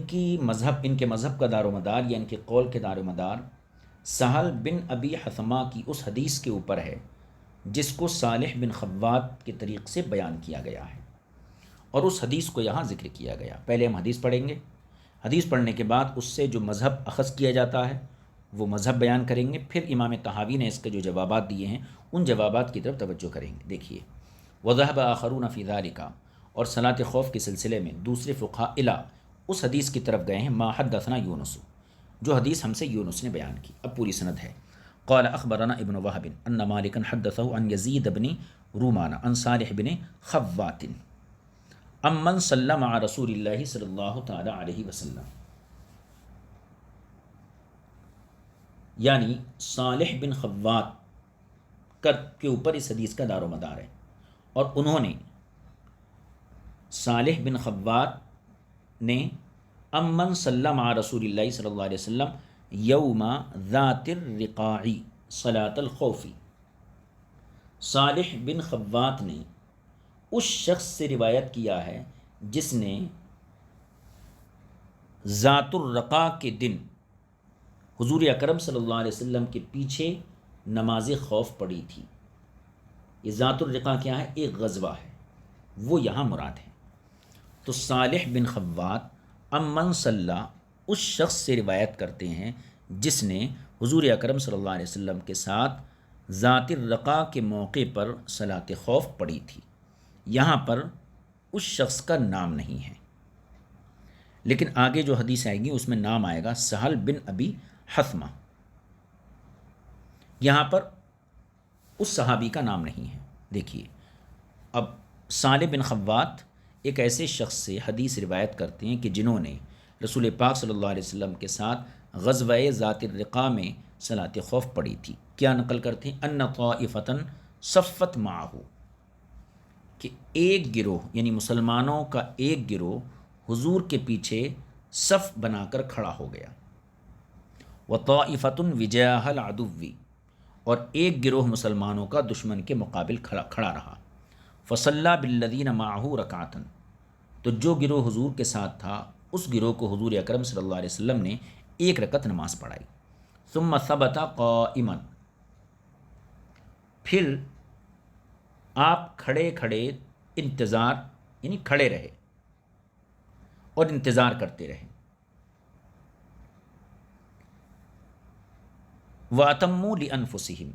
کے مذہب کا دار و مدار یا ان کے قول کے دار و مدار سہل بن ابی حثمہ کی اس حدیث کے اوپر ہے جس کو صالح بن خوات کے طریق سے بیان کیا گیا ہے، اور اس حدیث کو یہاں ذکر کیا گیا۔ پہلے ہم حدیث پڑھیں گے، حدیث پڑھنے کے بعد اس سے جو مذہب اخذ کیا جاتا ہے وہ مذہب بیان کریں گے، پھر امام طحاوی نے اس کے جو جوابات دیے ہیں ان جوابات کی طرف توجہ کریں گے۔ دیکھیے، وذهب آخرون فی ذلک، اور صلاۃ خوف کے سلسلے میں دوسرے فقہا الی اس حدیث کی طرف گئے ہیں ما حدثنا یونس، جو حدیث ہم سے یونس نے بیان کی۔ اب پوری سند ہے۔ قال اخبرنا ابن وهب ان مالکا حدثه عن یزید بن رومان عن صالح بن خوات امن صلی مع رسول اللہ صلی اللہ تعالی علیہ وسلم، یعنی صالح بن خوات کے اوپر اس حدیث کا دار و مدار ہے، اور انہوں نے صالح بن خوات نے امن صلی مع رسول اللہ صلی اللہ علیہ وسلم یوم ذات الرقاع صلاۃ الخوف، صالح بن خوات نے اس شخص سے روایت کیا ہے جس نے ذات الرقاع کے دن حضور اکرم صلی اللہ علیہ وسلم کے پیچھے نماز خوف پڑھی تھی۔ یہ ذات الرقاع کیا ہے؟ ایک غزوہ ہے، وہ یہاں مراد ہے۔ تو صالح بن خوات امن صلی اس شخص سے روایت کرتے ہیں جس نے حضور اکرم صلی اللہ علیہ وسلم کے ساتھ ذات الرقاع کے موقع پر صلاۃ خوف پڑھی تھی۔ یہاں پر اس شخص کا نام نہیں ہے، لیکن آگے جو حدیث آئے گی اس میں نام آئے گا سہل بن ابی حثمہ، یہاں پر اس صحابی کا نام نہیں ہے۔ دیکھیے، اب صالح بن خوات ایک ایسے شخص سے حدیث روایت کرتے ہیں کہ جنہوں نے رسول پاک صلی اللہ علیہ وسلم کے ساتھ غزوہ ذات الرقاع میں صلاۃ خوف پڑھی تھی۔ کیا نقل کرتے ہیں؟ ان طائفتاً صفت معہ، کہ ایک گروہ یعنی مسلمانوں کا ایک گروہ حضور کے پیچھے صف بنا کر کھڑا ہو گیا، وطائفۃ وجاہ العدو، اور ایک گروہ مسلمانوں کا دشمن کے مقابل کھڑا رہا۔ فصلی بالذین معہ رکعۃ، تو جو گروہ حضور کے ساتھ تھا اس گروہ کو حضور اکرم صلی اللہ علیہ وسلم نے ایک رکعت نماز پڑھائی۔ ثم ثبت قائما، پھر آپ کھڑے کھڑے انتظار یعنی کھڑے رہے اور انتظار کرتے رہے۔ وَأَتَمُّوا لِأَنفُسِهِمْ،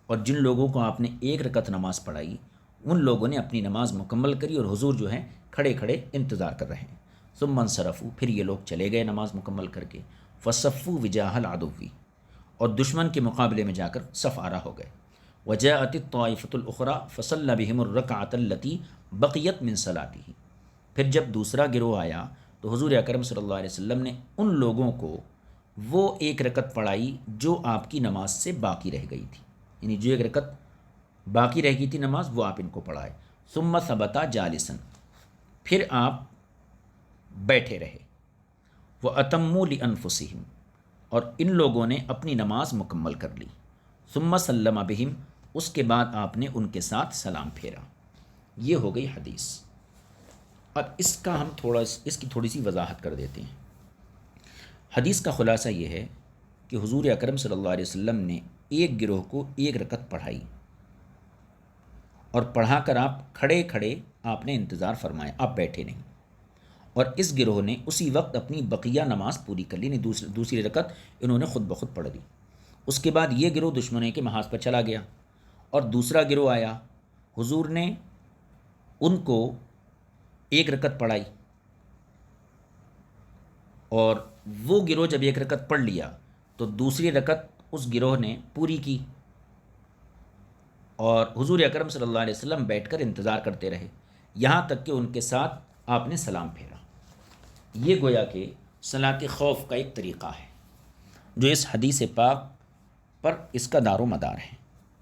اور جن لوگوں کو آپ نے ایک رکعت نماز پڑھائی ان لوگوں نے اپنی نماز مکمل کری اور حضور جو ہیں کھڑے کھڑے انتظار کر رہے ہیں۔ ثم انصرفوا، پھر یہ لوگ چلے گئے نماز مکمل کر کے۔ فصفوا وجاہ العدو، اور دشمن کے مقابلے میں جا کر صف آرا ہو گئے۔ وجاءت الطائفۃ الاخری فصلی بہم الرکعۃ التی بقیت من صلاتہ، پھر جب دوسرا گروہ آیا تو حضور اکرم صلی اللہ علیہ وسلم نے ان لوگوں کو وہ ایک رکعت پڑھائی جو آپ کی نماز سے باقی رہ گئی تھی، یعنی جو ایک رکعت باقی رہ گئی تھی نماز وہ آپ ان کو پڑھائے۔ ثم ثبتا جالسا، پھر آپ بیٹھے رہے۔ وَأَتَمُّوا لِأَنفُسِهِمْ، اور ان لوگوں نے اپنی نماز مکمل کر لی۔ ثم سلم بہم، اس کے بعد آپ نے ان کے ساتھ سلام پھیرا۔ یہ ہو گئی حدیث۔ اب اس کی تھوڑی سی وضاحت کر دیتے ہیں۔ حدیث کا خلاصہ یہ ہے کہ حضور اکرم صلی اللہ علیہ وسلم نے ایک گروہ کو ایک رکعت پڑھائی اور پڑھا کر آپ کھڑے کھڑے آپ نے انتظار فرمایا، آپ بیٹھے نہیں، اور اس گروہ نے اسی وقت اپنی بقیہ نماز پوری کر لی، یعنی دوسری رکعت انہوں نے خود بخود پڑھ لی۔ اس کے بعد یہ گروہ دشمنوں کے محاذ پر چلا گیا اور دوسرا گروہ آیا، حضور نے ان کو ایک رکعت پڑھائی، اور وہ گروہ جب ایک رکعت پڑھ لیا تو دوسری رکعت اس گروہ نے پوری کی، اور حضور اکرم صلی اللہ علیہ وسلم بیٹھ کر انتظار کرتے رہے یہاں تک کہ ان کے ساتھ آپ نے سلام پھیرا۔ یہ گویا کہ صلاۃ خوف کا ایک طریقہ ہے جو اس حدیث پاک پر اس کا دار و مدار ہے۔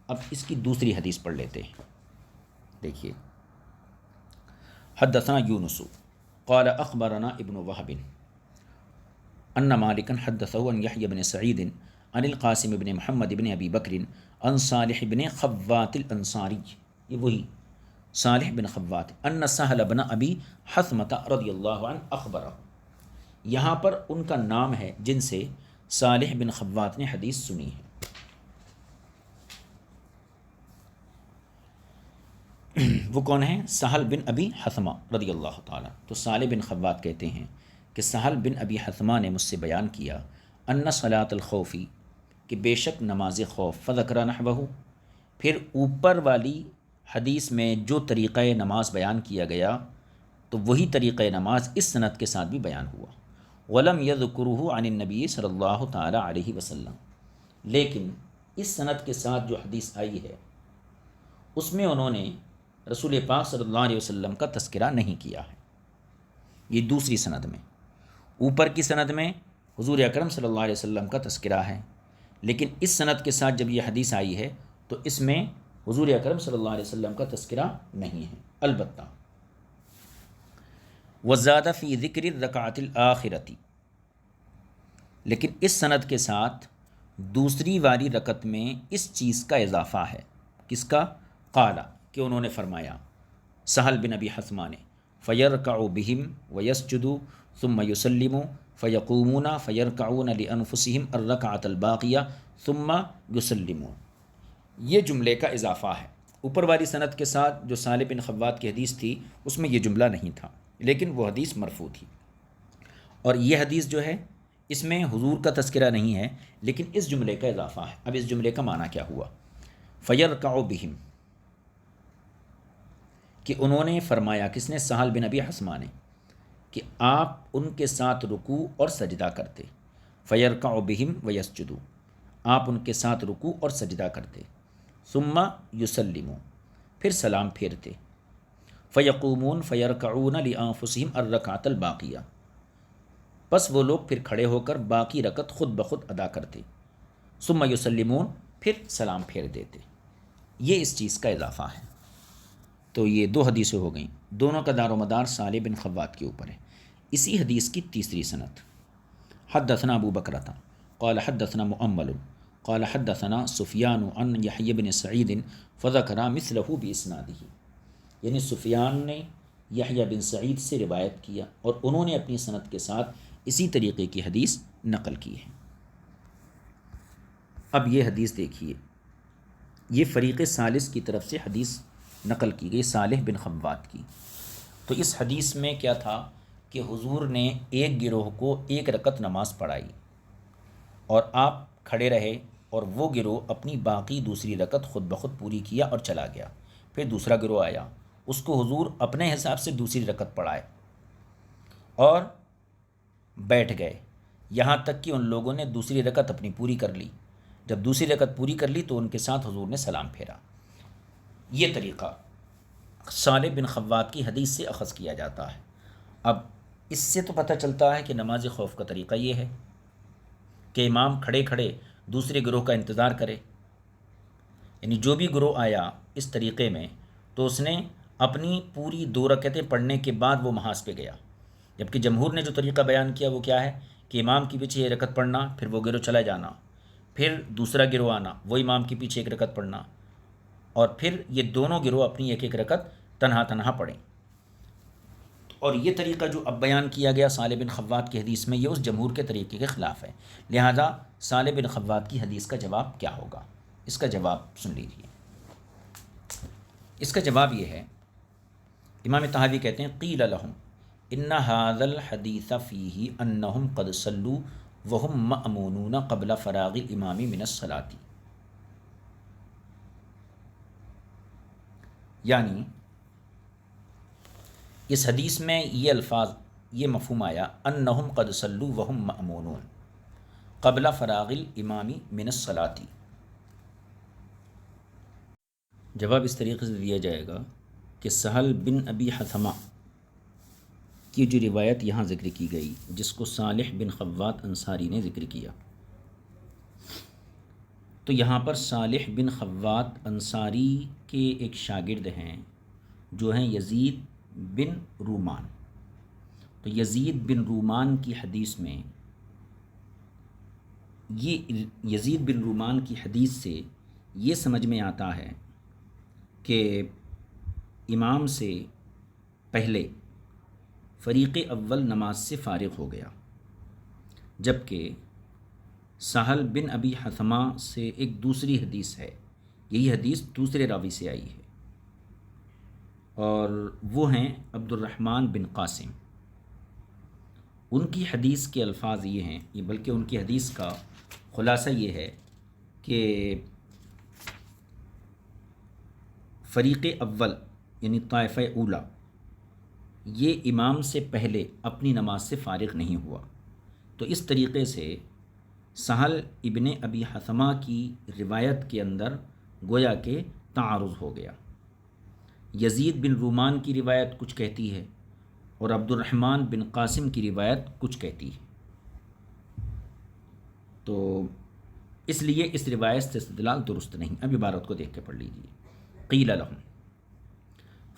اب اس کی دوسری حدیث پڑھ لیتے ہیں۔ دیکھیے، حدثنا یونس قال اخبرنا ابن وهب ان مالکا حدثه عن یحیی بن سعید عن القاسم بن محمد بن ابی بکر عن صالح بن خوات الانصاری، یہ وہی صالح بن خوات، ان سہل بن ابی حثمۃ رضی اللہ عنہ اخبرہ، یہاں پر ان کا نام ہے جن سے صالح بن خوات نے حدیث سنی ہے۔ وہ کون ہیں؟ سہل بن ابی حثمہ رضی اللہ تعالیٰ۔ تو صالح بن خوات کہتے ہیں کہ سہل بن ابی حثمہ نے مجھ سے بیان کیا ان صلاۃ الخوفی، کہ بے شک نماز خوف، فذکر نحوہ، پھر اوپر والی حدیث میں جو طریقہ نماز بیان کیا گیا تو وہی طریقہ نماز اس سند کے ساتھ بھی بیان ہوا۔ ولم یذکرہ عن النبی صلی اللہ تعالیٰ علیہ وسلم، لیکن اس سند کے ساتھ جو حدیث آئی ہے اس میں انہوں نے رسول پاک صلی اللہ علیہ وسلم کا تذکرہ نہیں کیا ہے۔ یہ دوسری سند میں، اوپر کی سند میں حضور اکرم صلی اللہ علیہ وسلم کا تذکرہ ہے، لیکن اس سند کے ساتھ جب یہ حدیث آئی ہے تو اس میں حضور اکرم صلی اللہ علیہ وسلم کا تذکرہ نہیں ہے۔ البتہ وزاد فی ذکر الرکعۃ الآخرۃ، لیکن اس سند کے ساتھ دوسری والی رکعت میں اس چیز کا اضافہ ہے۔ کس کا؟ قال، کہ انہوں نے فرمایا سہل بن ابی حثمہ نے، فیرکع بہم ویسجد ثم یسلم فیقومون فیرکعون لانفسہم الرکعۃ الباقیہ ثم یسلمون، یہ جملے کا اضافہ ہے۔ اوپر والی سند کے ساتھ جو صالح بن خوات کی حدیث تھی اس میں یہ جملہ نہیں تھا، لیکن وہ حدیث مرفوع تھی، اور یہ حدیث جو ہے اس میں حضور کا تذکرہ نہیں ہے لیکن اس جملے کا اضافہ ہے۔ اب اس جملے کا معنی کیا ہوا؟ فیرکع بہم، کہ انہوں نے فرمایا، کس نے؟ سہل بن ابی حثمہ نے، کہ آپ ان کے ساتھ رکوع اور سجدہ کرتے۔ فیرکع بہم ویسجد، آپ ان کے ساتھ رکوع اور سجدہ کرتے۔ ثم یسلم، پھر سلام پھیرتے۔ فیقومون فیرکعون لانفسہم الرکعۃ الباقیہ، پس وہ لوگ پھر کھڑے ہو کر باقی رکعت خود بخود ادا کرتے۔ ثم یسلمون، پھر سلام پھیر دیتے۔ یہ اس چیز کا اضافہ ہے۔ تو یہ دو حدیثیں ہو گئیں، دونوں کا دار و مدار صالح بن خوات کے اوپر ہے۔ اسی حدیث کی تیسری سند، حدثنا ابو بکرۃ قال حدثنا مؤمل قال حدثنا سفیان عن یحیی بن سعید فذکر مثلہ باسنادہ، یعنی سفیان نے یحییٰ بن سعید سے روایت کیا اور انہوں نے اپنی سند کے ساتھ اسی طریقے کی حدیث نقل کی ہے۔ اب یہ حدیث دیکھیے، یہ فریق ثالث کی طرف سے حدیث نقل کی گئی، صالح بن خوات کی۔ تو اس حدیث میں کیا تھا کہ حضور نے ایک گروہ کو ایک رکعت نماز پڑھائی اور آپ کھڑے رہے، اور وہ گروہ اپنی باقی دوسری رکعت خود بخود پوری کیا اور چلا گیا۔ پھر دوسرا گروہ آیا، اس کو حضور اپنے حساب سے دوسری رکعت پڑھائے اور بیٹھ گئے، یہاں تک کہ ان لوگوں نے دوسری رکعت اپنی پوری کر لی۔ جب دوسری رکعت پوری کر لی تو ان کے ساتھ حضور نے سلام پھیرا۔ یہ طریقہ صالح بن خوات کی حدیث سے اخذ کیا جاتا ہے۔ اب اس سے تو پتہ چلتا ہے کہ نماز خوف کا طریقہ یہ ہے کہ امام کھڑے کھڑے دوسرے گروہ کا انتظار کرے، یعنی جو بھی گروہ آیا اس طریقے میں تو اس نے اپنی پوری 2 رکعتیں پڑھنے کے بعد وہ محاذ پہ گیا، جبکہ جمہور نے جو طریقہ بیان کیا وہ کیا ہے کہ امام کے پیچھے 1 رکعت پڑھنا، پھر وہ گروہ چلا جانا، پھر دوسرا گروہ آنا، وہ امام کے پیچھے 1 رکعت پڑھنا، اور پھر یہ دونوں گروہ اپنی 1 رکعت تنہا تنہا پڑھیں۔ اور یہ طریقہ جو اب بیان کیا گیا صالح بن خوات کی حدیث میں، یہ اس جمہور کے طریقے کے خلاف ہے، لہذا صالح بن خوات کی حدیث کا جواب کیا ہوگا؟ اس کا جواب سن لیجیے۔ اس کا جواب یہ ہے، امام طحاوی کہتے ہیں قیل لہم ان ھذا الحدیث فیہ انہم قد صلوا وہم مأمونون قبل فراغ الامام من الصلاۃ، یعنی اس حدیث میں یہ الفاظ، یہ مفہوم آیا انہم قد صلوا وہم مأمونون قبل فراغ الامام من الصلاۃ۔ جواب اس طریقے سے دیا جائے گا کہ سہل بن ابی حثمہ کی جو روایت یہاں ذکر کی گئی، جس کو صالح بن خوات انصاری نے ذکر کیا، تو یہاں پر صالح بن خوات انصاری کے ایک شاگرد ہیں جو ہیں یزید بن رومان۔ تو یزید بن رومان کی حدیث میں، یہ یزید بن رومان کی حدیث سے یہ سمجھ میں آتا ہے کہ امام سے پہلے فریق اول نماز سے فارغ ہو گیا، جبکہ سہل بن ابی حثمہ سے ایک دوسری حدیث ہے، یہی حدیث دوسرے راوی سے آئی ہے، اور وہ ہیں عبد الرحمن بن قاسم۔ ان کی حدیث کے الفاظ یہ ہیں، یہ بلکہ ان کی حدیث کا خلاصہ یہ ہے کہ فریق اول یعنی طائفہ اولا یہ امام سے پہلے اپنی نماز سے فارغ نہیں ہوا۔ تو اس طریقے سے سہل ابن ابی حثمہ کی روایت کے اندر گویا کہ تعارض ہو گیا۔ یزید بن رومان کی روایت کچھ کہتی ہے اور عبد الرحمن بن قاسم کی روایت کچھ کہتی ہے، تو اس لیے اس روایت سے استدلال درست نہیں۔ اب عبارت کو دیکھ کے پڑھ لیجیے۔ قیل لہم،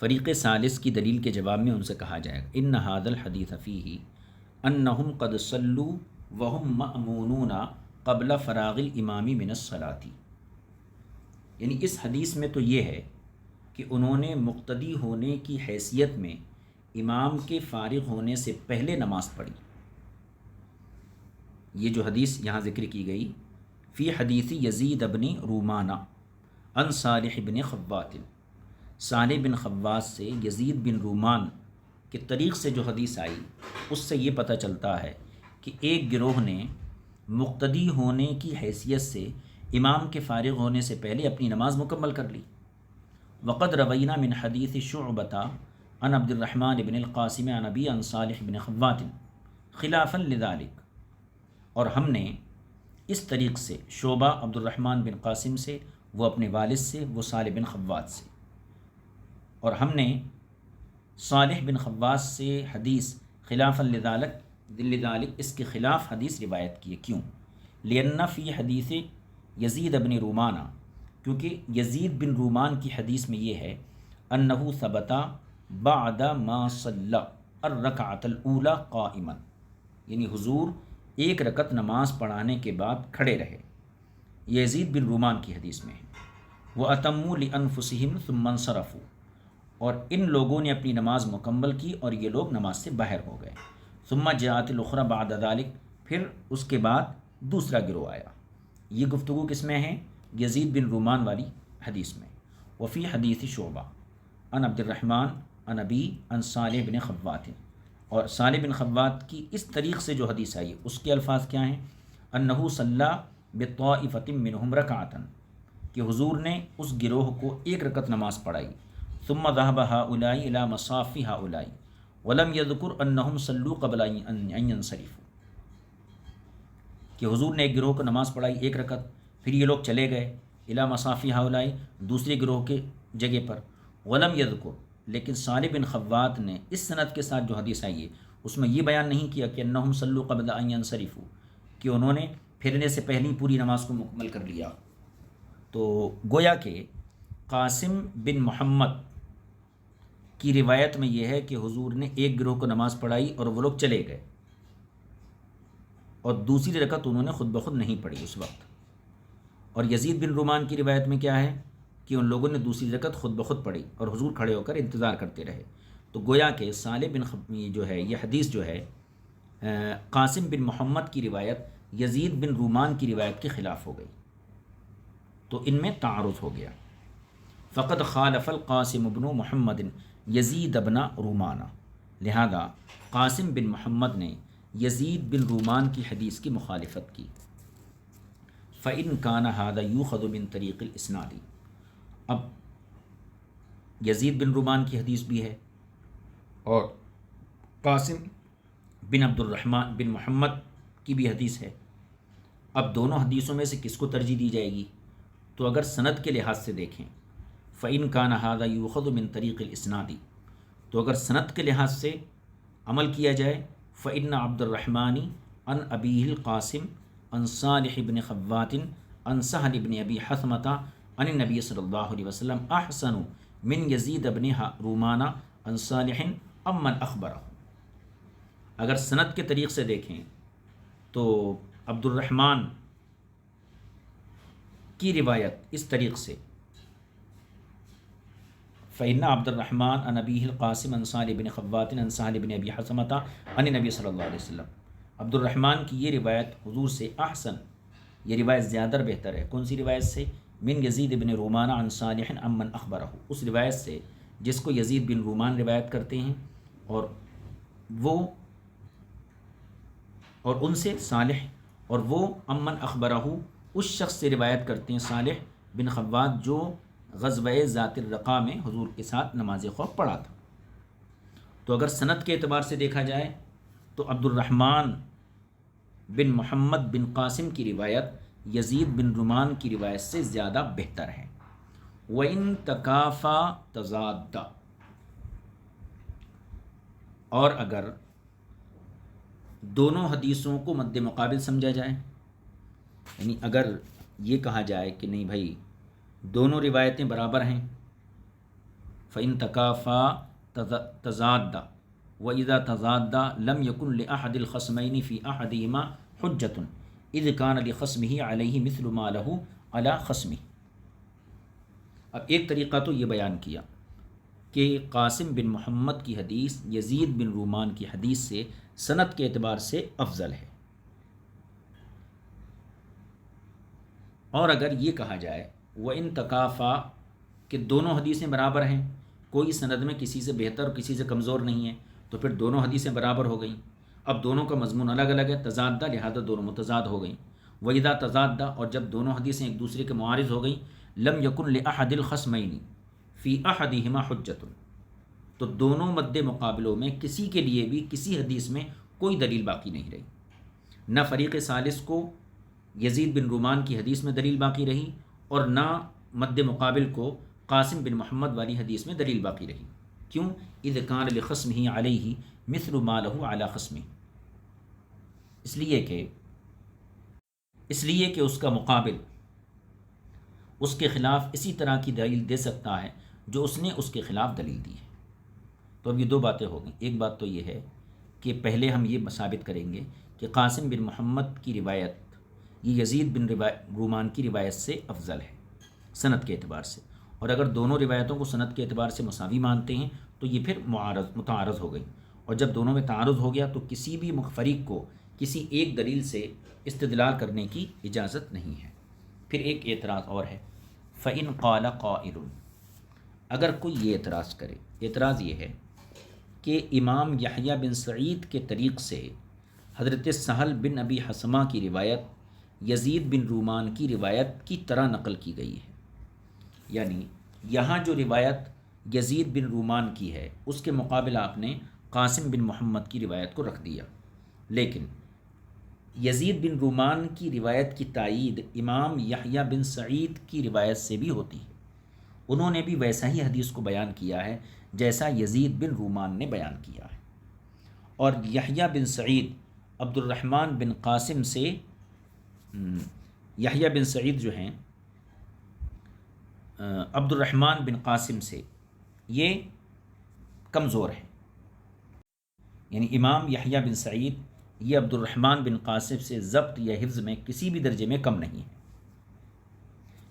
فریق ثالث کی دلیل کے جواب میں ان سے کہا جائے گا ان ھذا الحدیث فیہ انہم قد صلوا وہم مأمونون قبل فراغ الامام من الصلاۃ، یعنی اس حدیث میں تو یہ ہے کہ انہوں نے مقتدی ہونے کی حیثیت میں امام کے فارغ ہونے سے پہلے نماز پڑھی۔ یہ جو حدیث یہاں ذکر کی گئی، فی حدیث یزید بن رومانہ عن صالح بن خوات، صالح بن خوات سے یزید بن رومان کے طریق سے جو حدیث آئی، اس سے یہ پتہ چلتا ہے کہ ایک گروہ نے مقتدی ہونے کی حیثیت سے امام کے فارغ ہونے سے پہلے اپنی نماز مکمل کر لی۔ وقد روینا من حدیث شعبۃ عن عبد الرحمن بن القاسم عن ابی عن صالح بن خوات خلافا لذلك، اور ہم نے اس طریق سے شعبہ عبد الرحمن بن قاسم سے، وہ اپنے والد سے، وہ صالح بن خوات سے، اور ہم نے صالح بن خوات سے حدیث خلافا لذلك اس کے خلاف حدیث روایت کی ہے۔ کیوں؟ لأن فی حدیث یزید بن رومانہ، کیونکہ یزید بن رومان کی حدیث میں یہ ہے انہ ثبت بعد ما صلی الرکعۃ الاولی قائما، یعنی حضور ایک رکعت نماز پڑھانے کے بعد کھڑے رہے۔ یزید بن رومان کی حدیث میں ہے، وَأَتَمُّوا لِأَنفُسِهِمْ ثُمَّ انصَرَفُوا، اور ان لوگوں نے اپنی نماز مکمل کی اور یہ لوگ نماز سے باہر ہو گئے۔ ثُمَّ جَاءَتِ الْأُخْرَى بَعْدَ ذَلِكَ، پھر اس کے بعد دوسرا گروہ آیا۔ یہ گفتگو کس میں ہے؟ یزید بن رومان والی حدیث میں۔ وفی حدیث شعبہ عن عبد الرحمن عن ابی عن صالح بن خوات، اور صالح بن خوات کی اس طریق سے جو حدیث آئی اس کے الفاظ کیا ہیں؟ انہ صلی بطائفۃ منہم رکعۃ، کہ حضور نے اس گروہ کو ایک رکعت نماز پڑھائی۔ ثم ذهب هؤلاء الى مصاف هؤلاء ولم يذكر انهم صلوا قبل ان ينصرفوا، کہ حضور نے ایک گروہ کو نماز پڑھائی ایک رکعت، پھر یہ لوگ چلے گئے الی مصاف هؤلاء دوسرے گروہ کے جگہ پر، ولم يذكر، لیکن صالح بن خوات نے اس سند کے ساتھ جو حدیث آئی ہے اس میں یہ بیان نہیں کیا کہ انہم صلوا قبل ان ينصرفوا، کہ انہوں نے پھرنے سے پہلے پوری نماز کو مکمل کر لیا۔ تو گویا کہ قاسم بن محمد کی روایت میں یہ ہے کہ حضور نے ایک گروہ کو نماز پڑھائی اور وہ لوگ چلے گئے، اور دوسری رکعت انہوں نے خود بخود نہیں پڑھی اس وقت۔ اور یزید بن رومان کی روایت میں کیا ہے کہ ان لوگوں نے دوسری رکعت خود بخود پڑھی اور حضور کھڑے ہو کر انتظار کرتے رہے۔ تو گویا کہ صالح بن جو ہے یہ حدیث جو ہے قاسم بن محمد کی روایت یزید بن رومان کی روایت کے خلاف ہو گئی، تو ان میں تعارض ہو گیا۔ فقد خالف القاسم بن محمد یزید بن رومانہ، لہذا قاسم بن محمد نے یزید بن رومان کی حدیث کی مخالفت کی۔ فإن كان هذا يؤخذ من طریق الاسناد، اب یزید بن رومان کی حدیث بھی ہے اور قاسم بن عبد الرحمن بن محمد کی بھی حدیث ہے، اب دونوں حدیثوں میں سے کس کو ترجیح دی جائے گی؟ تو اگر سند کے لحاظ سے دیکھیں فإن كان هذا يؤخذ من طریق الاسناد، تو اگر سند کے لحاظ سے عمل کیا جائے فإن عبد الرحمن عن أبيه القاسم عن صالح بن خوات عن سهل بن أبي حثمة عن النبي صلی اللہ علیہ وسلم احسن من یزید بن رومان عن صالح امن اخبرہ۔ اگر سند کے طریق سے دیکھیں تو عبد الرحمن کی روایت اس طریق سے فإن عبد الرحمن عن أبيه القاسم عن صالح بن خوات عن سهل بن أبي حثمة عن النبي صلی اللہ علیہ وسلم، عبد الرحمن کی یہ روایت حضور سے احسن، یہ روایت زیادہ بہتر ہے۔ کون سی روایت سے؟ من یزید بن رومان عن صالح امن اخبرہ، اس روایت سے جس کو یزید بن رومان روایت کرتے ہیں اور وہ اور ان سے صالح، اور وہ امن اخبرہ اس شخص سے روایت کرتے ہیں صالح بن خوات جو غزوہ ذات الرقاء میں حضور کے ساتھ نماز خوف پڑھا تھا۔ تو اگر سند کے اعتبار سے دیکھا جائے تو عبد الرحمن بن محمد بن قاسم کی روایت یزید بن رومان کی روایت سے زیادہ بہتر ہے۔ وَإِن تَكَافَا تَضَادَّ، اور اگر دونوں حدیثوں کو مد مقابل سمجھا جائے، یعنی اگر یہ کہا جائے کہ نہیں بھائی دونوں روایتیں برابر ہیں، فَإِن تَكَافَا تَضَادَّ وَإِذَا تَضَادَّ لَمْ يَكُنْ لِأَحَدِ الْخَصْمَيْنِ فِي أَحَدِهِمَا حُجَّةٌ إِذْ كَانَ لِخَصْمِهِ عَلَيْهِ مِثْلُ مَا لَهُ عَلَى خَصْمِهِ۔ اب ایک طریقہ تو یہ بیان کیا کہ قاسم بن محمد کی حدیث یزید بن رومان کی حدیث سے سند کے اعتبار سے افضل ہے، اور اگر یہ کہا جائے وَإِن تَكَافَا کہ دونوں حدیثیں برابر ہیں، کوئی سند میں کسی سے بہتر اور کسی سے کمزور نہیں ہے، تو پھر دونوں حدیثیں برابر ہو گئیں۔ اب دونوں کا مضمون الگ الگ ہے، تضادہ، لہذا دونوں متضاد ہو گئیں۔ وَإِذَا تَضَادَّ، اور جب دونوں حدیثیں ایک دوسرے کے معارض ہو گئیں، لَمْ يَكُنْ لِأَحَدِ الْخَصْمَيْنِ فِي أَحَدِهِمَا حُجَّةٌ، تو دونوں مد مقابلوں میں کسی کے لیے بھی کسی حدیث میں کوئی دلیل باقی نہیں رہی، نہ فریق ثالث کو یزید بن رومان کی حدیث میں دلیل باقی رہی اور نہ مد مقابل کو قاسم بن محمد والی حدیث میں دلیل باقی رہی۔ کیوں؟ اذ کان لخصمہ علیہ مثل ما لہ علی خصمہ، اس لیے کہ اس کا مقابل اس کے خلاف اسی طرح کی دلیل دے سکتا ہے جو اس نے اس کے خلاف دلیل دی ہے۔ تو اب یہ دو باتیں ہو گئیں، ایک بات تو یہ ہے کہ پہلے ہم یہ ثابت کریں گے کہ قاسم بن محمد کی روایت یہ یزید بن رومان کی روایت سے افضل ہے سند کے اعتبار سے، اور اگر دونوں روایتوں کو سند کے اعتبار سے مساوی مانتے ہیں تو یہ پھر متعارض ہو گئی، اور جب دونوں میں تعارض ہو گیا تو کسی بھی فریق کو کسی ایک دلیل سے استدلال کرنے کی اجازت نہیں ہے۔ پھر ایک اعتراض اور ہے، فَإِنْ قَالَ قَائِلٌ، اگر کوئی یہ اعتراض کرے، اعتراض یہ ہے کہ امام یحییٰ بن سعید کے طریق سے حضرت سہل بن ابی حثمہ کی روایت یزید بن رومان کی روایت کی طرح نقل کی گئی ہے، یعنی یہاں جو روایت یزید بن رومان کی ہے اس کے مقابل آپ نے قاسم بن محمد کی روایت کو رکھ دیا، لیکن یزید بن رومان کی روایت کی تائید امام یحییٰ بن سعید کی روایت سے بھی ہوتی ہے، انہوں نے بھی ویسا ہی حدیث کو بیان کیا ہے جیسا یزید بن رومان نے بیان کیا ہے، اور یحییٰ بن سعید عبد الرحمن بن قاسم سے یحییٰ بن سعید جو ہیں عبد الرحمن بن قاسم سے یہ کمزور ہیں، یعنی امام یحییٰ بن سعید یہ عبد الرحمن بن قاسم سے ضبط یا حفظ میں کسی بھی درجے میں کم نہیں ہے۔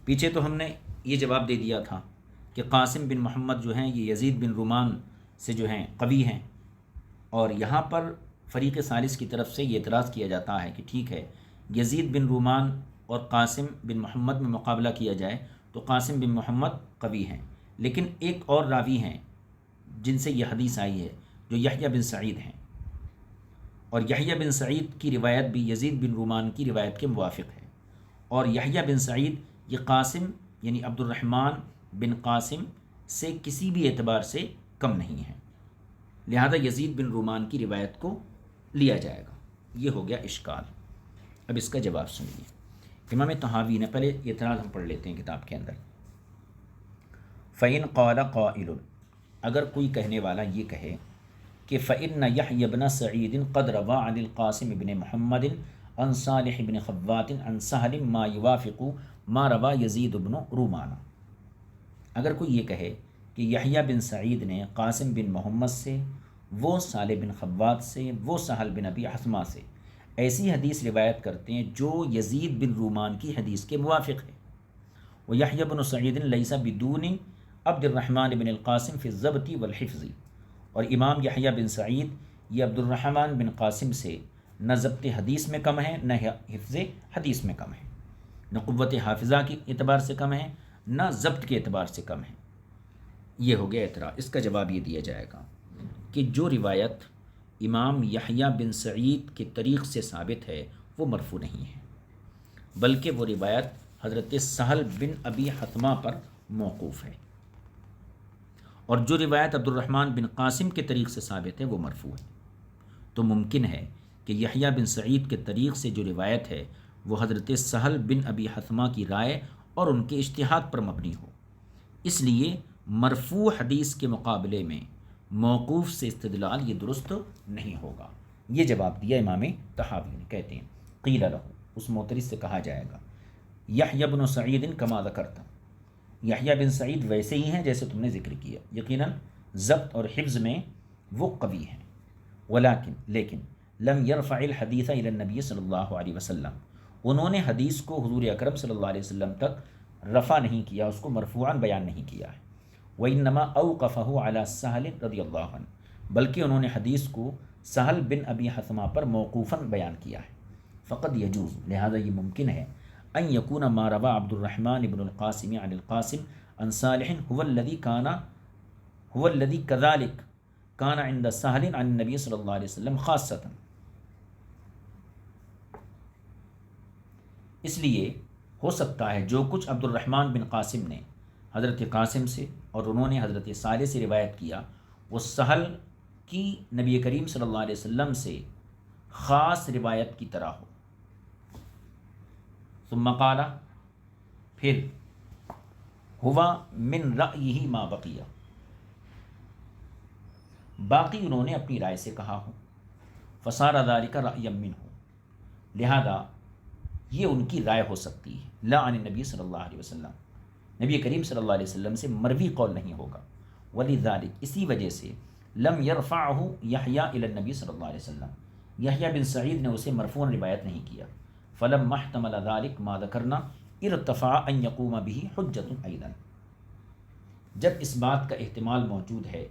پیچھے تو ہم نے یہ جواب دے دیا تھا کہ قاسم بن محمد جو ہیں یہ یزید بن رومان سے جو ہیں قوی ہیں، اور یہاں پر فریق ثالث کی طرف سے یہ اعتراض کیا جاتا ہے کہ ٹھیک ہے یزید بن رومان اور قاسم بن محمد میں مقابلہ کیا جائے تو قاسم بن محمد قوی ہیں، لیکن ایک اور راوی ہیں جن سے یہ حدیث آئی ہے جو یحییٰ بن سعید ہیں، اور یحییٰ بن سعید کی روایت بھی یزید بن رومان کی روایت کے موافق ہے، اور یحییٰ بن سعید یہ قاسم یعنی عبد الرحمن بن قاسم سے کسی بھی اعتبار سے کم نہیں ہے، لہذا یزید بن رومان کی روایت کو لیا جائے گا۔ یہ ہو گیا اشکال۔ اب اس کا جواب سنیے، امام طحاوی نے پہلے اعتراض ہم پڑھ لیتے ہیں کتاب کے اندر۔ فَإِنْ قَالَ قَائِلٌ، اگر کوئی کہنے والا یہ کہے کہ فَإِنَّ يَحْيَى بْنَ سَعِيدٍ قَدْ رَوَىٰ عَنِ الْقَاسِمِ بْنِ مُحَمَّدٍ عَنْ صَالِحِ بْنِ خَوَّاتٍ عَنْ سَهْلٍ مَا يُوَافِقُ مَا رَوَىٰ يَزِيدُ بْنُ رومان، اگر کوئی یہ کہے کہ یحییٰ بن سعید نے قاسم بن محمد سے، وہ صالح بن خوات سے، وہ سہل بن ابی حثمہ سے ایسی حدیث روایت کرتے ہیں جو یزید بن رومان کی حدیث کے موافق ہے، وہ یحییٰ بن سعید لیس بدون عبد الرحمن بن القاسم فی الضبط والحفظ، اور امام یحییٰ بن سعید یہ عبد الرحمن بن قاسم سے نہ ضبط حدیث میں کم ہے نہ حفظ حدیث میں کم ہے، نہ قوت حافظہ کے اعتبار سے کم ہے نہ ضبط کے اعتبار سے کم ہے۔ یہ ہو گیا اعتراض۔ اس کا جواب یہ دیا جائے گا کہ جو روایت امام یحییٰ بن سعید کے طریق سے ثابت ہے وہ مرفوع نہیں ہے، بلکہ وہ روایت حضرت سہل بن ابی حثمہ پر موقوف ہے، اور جو روایت عبد الرحمن بن قاسم کے طریق سے ثابت ہے وہ مرفوع ہے۔ تو ممکن ہے کہ یحییٰ بن سعید کے طریق سے جو روایت ہے وہ حضرت سہل بن ابی حثمہ کی رائے اور ان کے اجتہاد پر مبنی ہو، اس لیے مرفوع حدیث کے مقابلے میں موقوف سے استدلال یہ درست نہیں ہوگا۔ یہ جواب دیا امام طحاوی نے، کہتے ہیں قیل لہ، اس معترض سے کہا جائے گا یحییٰ بن سعید کما ذکرت، یحییٰ بن سعید ویسے ہی ہیں جیسے تم نے ذکر کیا، یقیناً ضبط اور حفظ میں وہ قوی ہیں، لیکن لم یرفع الحدیث الی النبی صلی اللہ علیہ وسلم، انہوں نے حدیث کو حضور اکرم صلی اللہ علیہ وسلم تک رفع نہیں کیا، اس کو مرفوعاً بیان نہیں کیا ہے، وَإِنَّمَا أَوْقَفَهُ عَلَى سَهْلٍ رضی اللہ عنہ، بلکہ انہوں نے حدیث کو سہل بن ابی حثمہ پر موقوفاً بیان کیا ہے، فقد یجوز، لہذا یہ ممکن ہے ان یکون ما روا عبد الرحمن بن القاسم عن القاسم عن صالح هو الذي كذلك كان عند سهل عن النبي صلی اللہ علیہ وسلم خاصة، اس لیے ہو سکتا ہے جو کچھ عبد الرحمن بن قاسم نے حضرت قاسم سے اور انہوں نے حضرت صالح سے روایت کیا وہ سہل کی نبی کریم صلی اللہ علیہ وسلم سے خاص روایت کی طرح ہو۔ ثم قال، پھر ہوا من رأیہ ما بقیہ، باقی انہوں نے اپنی رائے سے کہا ہو، فصار ذلک رأیا منہ، لہذا یہ ان کی رائے ہو سکتی ہے، لا عن النبی صلی اللہ علیہ وسلم، نبی کریم صلی اللہ علیہ وسلم سے مروی قول نہیں ہوگا، ولذالک، اسی وجہ سے لم یرفعہ یحییٰ الی النبی صلی اللہ علیہ وسلم، یحییٰ بن سعید نے اسے مرفوعاً روایت نہیں کیا۔ فلما احتمل ذلك ما ذکرنا ارتفع ان یقوم به حجۃ ایضا، جب اس بات کا احتمال موجود ہے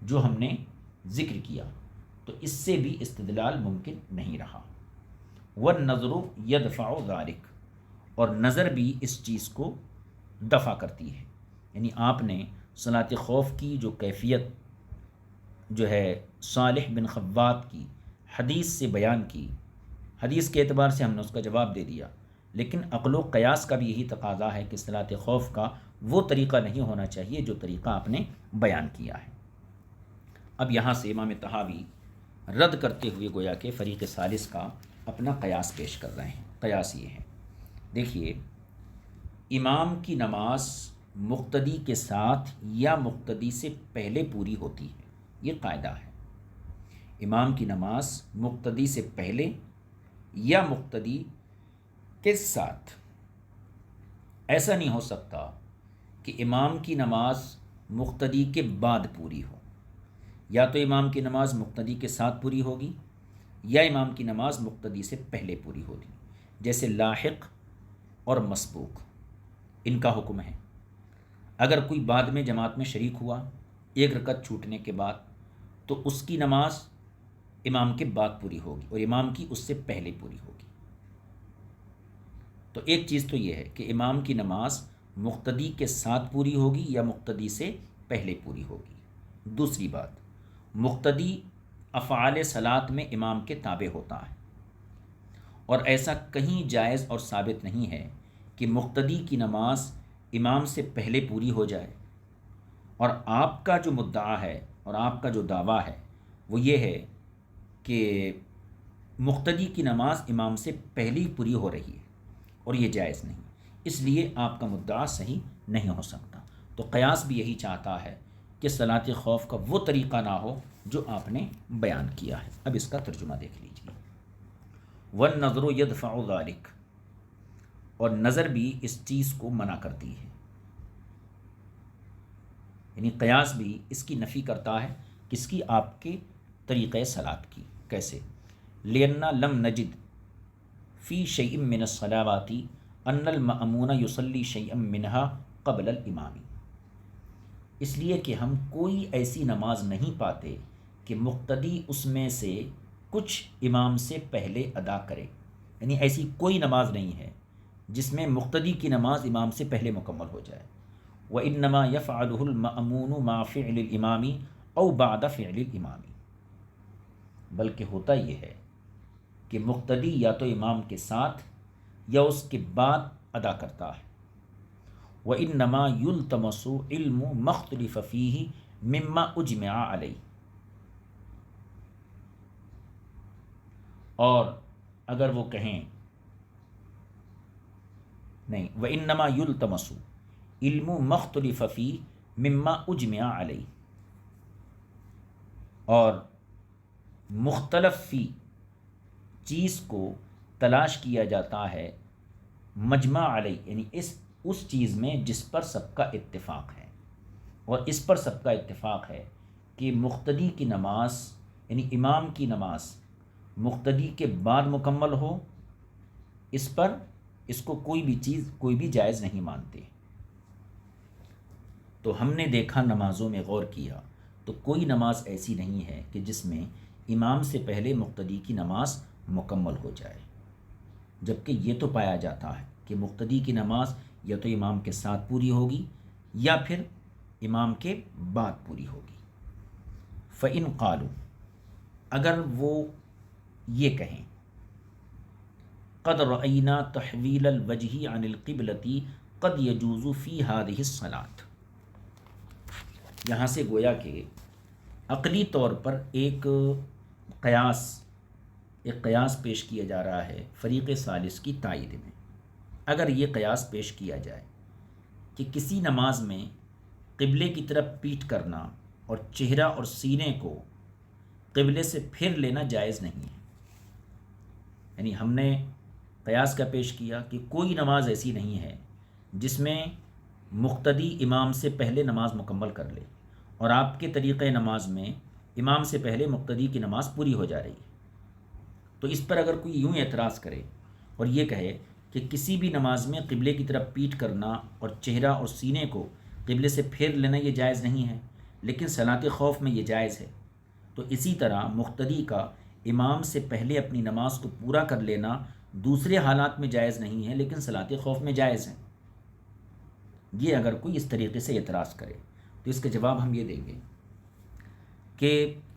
جو ہم نے ذکر کیا تو اس سے بھی استدلال ممکن نہیں رہا۔ والنظر یدفع ذلك، اور نظر بھی اس چیز کو دفع کرتی ہے، یعنی آپ نے صلاۃ خوف کی جو کیفیت جو ہے صالح بن خوات کی حدیث سے بیان کی، حدیث کے اعتبار سے ہم نے اس کا جواب دے دیا، لیکن عقل و قیاس کا بھی یہی تقاضا ہے کہ صلاۃ خوف کا وہ طریقہ نہیں ہونا چاہیے جو طریقہ آپ نے بیان کیا ہے۔ اب یہاں سے امام طحاوی رد کرتے ہوئے گویا کہ فریق ثالث کا اپنا قیاس پیش کر رہے ہیں۔ قیاس یہ ہے، دیکھیے، امام کی نماز مقتدی کے ساتھ یا مقتدی سے پہلے پوری ہوتی ہے، یہ قاعدہ ہے۔ امام کی نماز مقتدی سے پہلے یا مقتدی کے ساتھ، ایسا نہیں ہو سکتا کہ امام کی نماز مقتدی کے بعد پوری ہو، یا تو امام کی نماز مقتدی کے ساتھ پوری ہوگی یا امام کی نماز مقتدی سے پہلے پوری ہوگی، جیسے لاحق اور مسبوق، ان کا حکم ہے۔ اگر کوئی بعد میں جماعت میں شریک ہوا ایک رکعت چھوٹنے کے بعد، تو اس کی نماز امام کے بعد پوری ہوگی اور امام کی اس سے پہلے پوری ہوگی۔ تو ایک چیز تو یہ ہے کہ امام کی نماز مقتدی کے ساتھ پوری ہوگی یا مقتدی سے پہلے پوری ہوگی۔ دوسری بات، مقتدی افعال صلاۃ میں امام کے تابع ہوتا ہے، اور ایسا کہیں جائز اور ثابت نہیں ہے کہ مقتدی کی نماز امام سے پہلے پوری ہو جائے، اور آپ کا جو مدعا ہے اور آپ کا جو دعویٰ ہے وہ یہ ہے کہ مقتدی کی نماز امام سے پہلے پوری ہو رہی ہے، اور یہ جائز نہیں، اس لیے آپ کا مدعا صحیح نہیں ہو سکتا۔ تو قیاس بھی یہی چاہتا ہے کہ صلاۃ خوف کا وہ طریقہ نہ ہو جو آپ نے بیان کیا ہے۔ اب اس کا ترجمہ دیکھ لیجیے۔ والنظر یدفع ذلک، اور نظر بھی اس چیز کو منع کرتی ہے، یعنی قیاس بھی اس کی نفی کرتا ہے، کس کی؟ آپ کے طریقۂ صلاۃ کی۔ کیسے؟ لأن لم نجد فی شیء من الصلاوات ان المأمون یصلی شیئا منها قبل الامام، اس لیے کہ ہم کوئی ایسی نماز نہیں پاتے کہ مقتدی اس میں سے کچھ امام سے پہلے ادا کرے، یعنی ایسی کوئی نماز نہیں ہے جس میں مقتدی کی نماز امام سے پہلے مکمل ہو جائے۔ وَإِنَّمَا يَفْعَلُهُ الْمَأْمُونُ مَعَ فِعْلِ الْإِمَامِ أَوْ بَعْدَ فِعْلِ الْإِمَامِ، بلکہ ہوتا یہ ہے کہ مقتدی یا تو امام کے ساتھ یا اس کے بعد ادا کرتا ہے۔ وَإِنَّمَا يُلْتَمَسُ عِلْمُ مَا اخْتُلِفَ فِيهِ مِمَّا أُجْمِعَ عَلَيْهِ، اور اگر وہ کہیں نہیں، وَإِنَّمَا يُلْتَمَسُ عِلْمُ مَا اخْتُلِفَ فِيهِ مِمَّا أُجْمِعَ عَلَيْهِ، اور مختلف فی چیز کو تلاش کیا جاتا ہے مجمع علیہ، یعنی اس چیز میں جس پر سب کا اتفاق ہے، اور اس پر سب کا اتفاق ہے کہ مقتدی کی نماز یعنی امام کی نماز مقتدی کے بعد مکمل ہو، اس پر اس کو کوئی بھی جائز نہیں مانتے۔ تو ہم نے دیکھا، نمازوں میں غور کیا تو کوئی نماز ایسی نہیں ہے کہ جس میں امام سے پہلے مقتدی کی نماز مکمل ہو جائے، جبکہ یہ تو پایا جاتا ہے کہ مقتدی کی نماز یا تو امام کے ساتھ پوری ہوگی یا پھر امام کے بعد پوری ہوگی۔ فَإِنْ قَالُوا، اگر وہ یہ کہیں، قد رأینا تحویل الوجہ عن القبلۃ قد یجوز فی هذه الصلاۃ، یہاں سے گویا کہ عقلی طور پر ایک قیاس پیش کیا جا رہا ہے فریق ثالث کی تائید میں۔ اگر یہ قیاس پیش کیا جائے کہ کسی نماز میں قبلے کی طرف پیٹ کرنا اور چہرہ اور سینے کو قبلے سے پھر لینا جائز نہیں ہے، یعنی ہم نے قیاس کا پیش کیا کہ کوئی نماز ایسی نہیں ہے جس میں مقتدی امام سے پہلے نماز مکمل کر لے، اور آپ کے طریقۂ نماز میں امام سے پہلے مقتدی کی نماز پوری ہو جا رہی ہے، تو اس پر اگر کوئی یوں اعتراض کرے اور یہ کہے کہ کسی بھی نماز میں قبلے کی طرف پیٹ کرنا اور چہرہ اور سینے کو قبلے سے پھیر لینا یہ جائز نہیں ہے، لیکن صلاۃ خوف میں یہ جائز ہے، تو اسی طرح مقتدی کا امام سے پہلے اپنی نماز کو پورا کر لینا دوسرے حالات میں جائز نہیں ہے لیکن صلاۃ خوف میں جائز ہے۔ یہ اگر کوئی اس طریقے سے اعتراض کرے تو اس کا جواب ہم یہ دیں گے کہ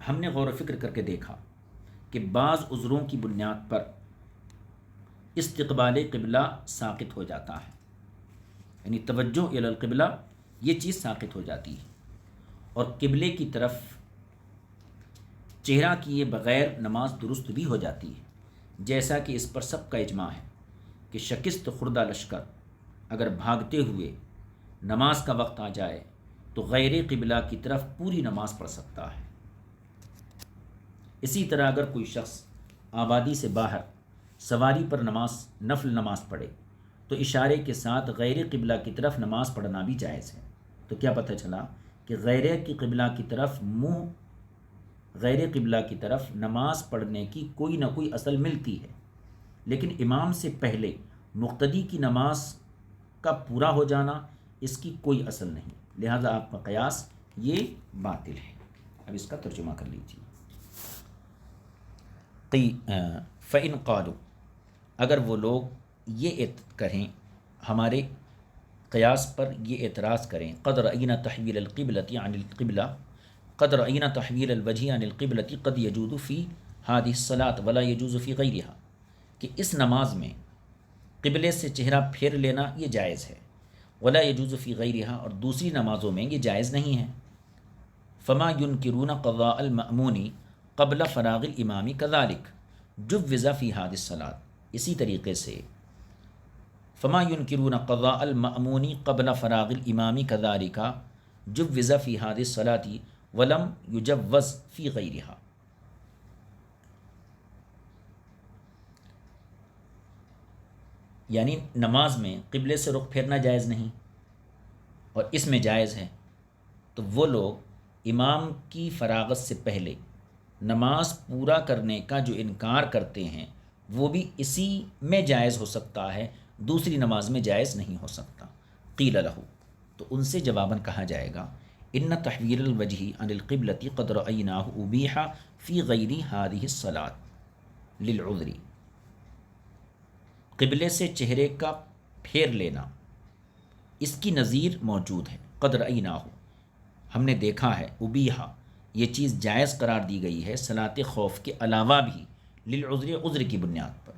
ہم نے غور و فکر کر کے دیکھا کہ بعض عذروں کی بنیاد پر استقبال قبلہ ساقط ہو جاتا ہے، یعنی توجہ الی القبلہ یہ چیز ساقط ہو جاتی ہے، اور قبلے کی طرف چہرہ کیے بغیر نماز درست بھی ہو جاتی ہے، جیسا کہ اس پر سب کا اجماع ہے کہ شکست خوردہ لشکر اگر بھاگتے ہوئے نماز کا وقت آ جائے تو غیر قبلہ کی طرف پوری نماز پڑھ سکتا ہے۔ اسی طرح اگر کوئی شخص آبادی سے باہر سواری پر نفل نماز پڑھے تو اشارے کے ساتھ غیر قبلہ کی طرف نماز پڑھنا بھی جائز ہے۔ تو کیا پتہ چلا کہ غیر قبلہ کی طرف نماز پڑھنے کی کوئی نہ کوئی اصل ملتی ہے، لیکن امام سے پہلے مقتدی کی نماز کا پورا ہو جانا اس کی کوئی اصل نہیں، لہذا آپ کا قیاس یہ باطل ہے۔ اب اس کا ترجمہ کر لیجیے۔ فَإِنْ قَالُوا، اگر وہ لوگ یہ کہیں، ہمارے قیاس پر یہ اعتراض کریں، قد رأینا تحویل القبلة عن القبلہ، قد رأینا تحویل الوجہ عن القبلة قد یجوز فی هذه الصلاة ولا یجوز فی غیرها، کہ اس نماز میں قبلے سے چہرہ پھیر لینا یہ جائز ہے، ولا یجوز فی غیرها، اور دوسری نمازوں میں یہ جائز نہیں ہے۔ فما ينکرون قضاء المأمون قبل فراغ الامام كذلك جوز فی هذه الصلاة، اسی طریقے سے فما ينکرون قضاء المأمون قبل فراغ الامام كذلك جوز فی هذه الصلاة ولم يجوز فی غیرها، یعنی نماز میں قبلے سے رخ پھیرنا جائز نہیں اور اس میں جائز ہے، تو وہ لوگ امام کی فراغت سے پہلے نماز پورا کرنے کا جو انکار کرتے ہیں وہ بھی اسی میں جائز ہو سکتا ہے، دوسری نماز میں جائز نہیں ہو سکتا۔ قیل لہ، تو ان سے جواباً کہا جائے گا، ان تحویل الوجہ عن القبلۃ قد رأیناہ ابیح فی غیر ہذہ الصلاۃ للعذر، قبلے سے چہرے کا پھیر لینا اس کی نظیر موجود ہے، قد رأیناہ ہم نے دیکھا ہے، ابیحا یہ چیز جائز قرار دی گئی ہے صلاۃ خوف کے علاوہ بھی، للعذر عذر کی بنیاد پر،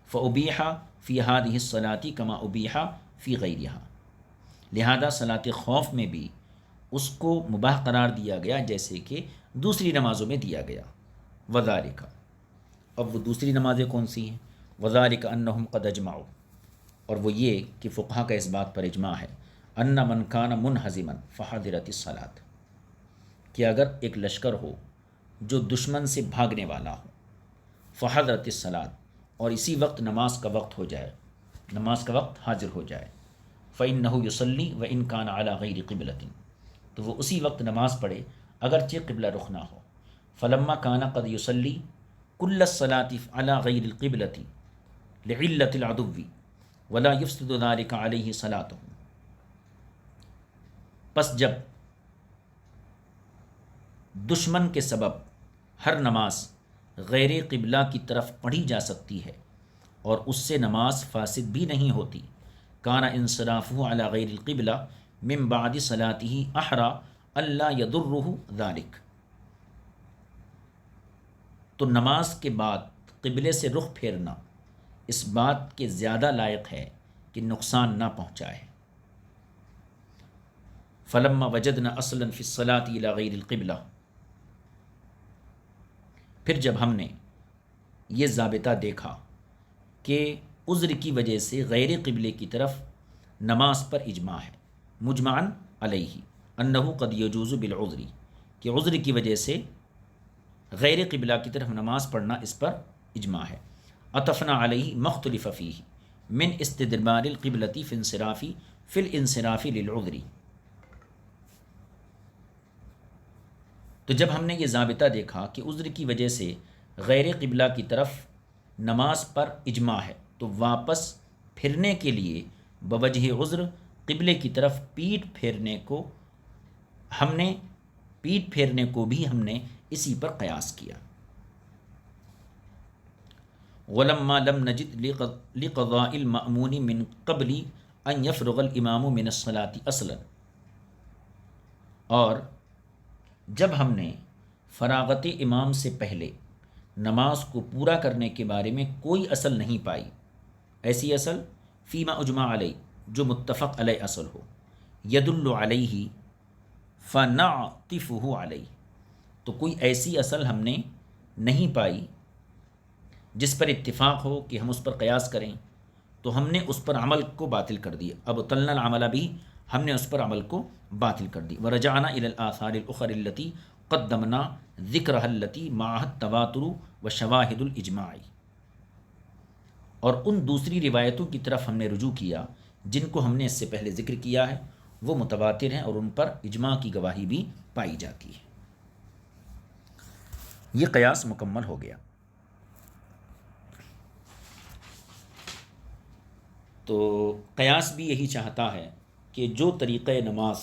فابیحا فی ہذہ الصلاۃ کما ابیحا فی غیرہا، لہذا صلاۃ خوف میں بھی اس کو مباح قرار دیا گیا جیسے کہ دوسری نمازوں میں دیا گیا۔ وذالک، اب وہ دوسری نمازیں کون سی ہیں؟ وذالک انہم قد اجمعوا، اور وہ یہ کہ فقہا کا اس بات پر اجماع ہے، ان من کان منہزما فحضرت الصلاۃ، کہ اگر ایک لشکر ہو جو دشمن سے بھاگنے والا ہو، فحضرت الصلاۃ، اور اسی وقت نماز کا وقت ہو جائے، نماز کا وقت حاضر ہو جائے، فإنہ یصلی وإن کان علی غیر قبلۃ، تو وہ اسی وقت نماز پڑھے اگرچہ قبلہ رخ نہ ہو، فلما کان قد یصلی کل الصلاۃ علی غیر القبلۃ لعلۃ العدو ولا یفسد ذلک علیہ صلاتہ، پس جب دشمن کے سبب ہر نماز غیر قبلہ کی طرف پڑھی جا سکتی ہے اور اس سے نماز فاسد بھی نہیں ہوتی، کان انصرافہ علی غیر القبلہ من بعد صلاتہ احری الا یضرہ ذلک، تو نماز کے بعد قبلے سے رخ پھیرنا اس بات کے زیادہ لائق ہے کہ نقصان نہ پہنچائے۔ فلما وجدنا اصلا فی الصلاۃ الی غیر القبلہ، پھر جب ہم نے یہ ضابطہ دیکھا کہ عذر کی وجہ سے غیر قبلے کی طرف نماز پر اجماع ہے، مجمعاً علیہ انہ قد یجوز بالعذر، کہ عذر کی وجہ سے غیر قبلہ کی طرف نماز پڑھنا اس پر اجماع ہے، عطفنا علیہ مختلف فیہ من استدبار القبلۃ فی الانصراف للعذر، تو جب ہم نے یہ ضابطہ دیکھا کہ عذر کی وجہ سے غیر قبلہ کی طرف نماز پر اجماع ہے تو واپس پھرنے کے لیے بوجہ عذر قبلے کی طرف پیٹ پھیرنے کو بھی ہم نے اسی پر قیاس کیا. ولما لم نجد لقضاء المأمون من قبل ان يفرغ الامام من الصلاة اصلا، اور جب ہم نے فراغت امام سے پہلے نماز کو پورا کرنے کے بارے میں کوئی اصل نہیں پائی، ایسی اصل فیما اجمع علیہ جو متفق علیہ اصل ہو، یدل علیہ فنعطفہ علیہ، تو کوئی ایسی اصل ہم نے نہیں پائی جس پر اتفاق ہو کہ ہم اس پر قیاس کریں، تو ہم نے اس پر عمل کو باطل کر دیا. اب طلنا العمل بھی، ہم نے اس پر عمل کو باطل کر دی. ورجعنا الى الاثار الاخرى التي قدمنا ذکرها التي معها التواتر وشواهد الاجماع، اور ان دوسری روایتوں کی طرف ہم نے رجوع کیا جن کو ہم نے اس سے پہلے ذکر کیا ہے، وہ متواتر ہیں اور ان پر اجماع کی گواہی بھی پائی جاتی ہے. یہ قیاس مکمل ہو گیا. تو قیاس بھی یہی چاہتا ہے کہ جو طریقہ نماز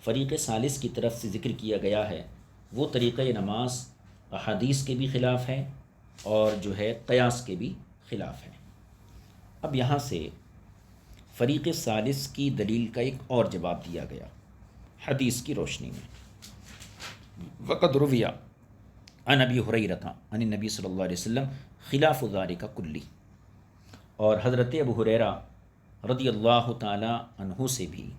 فریق ثالث کی طرف سے ذکر کیا گیا ہے وہ طریقہ نماز احادیث کے بھی خلاف ہے اور جو ہے قیاس کے بھی خلاف ہے. اب یہاں سے فریق ثالث کی دلیل کا ایک اور جواب دیا گیا حدیث کی روشنی میں. وقد روی عن ابی ہریرہ عن النبی صلی اللہ علیہ وسلم خلاف ذالک کلی، اور حضرت ابو ہریرہ رضی اللہ تعالی عنہ سے بھی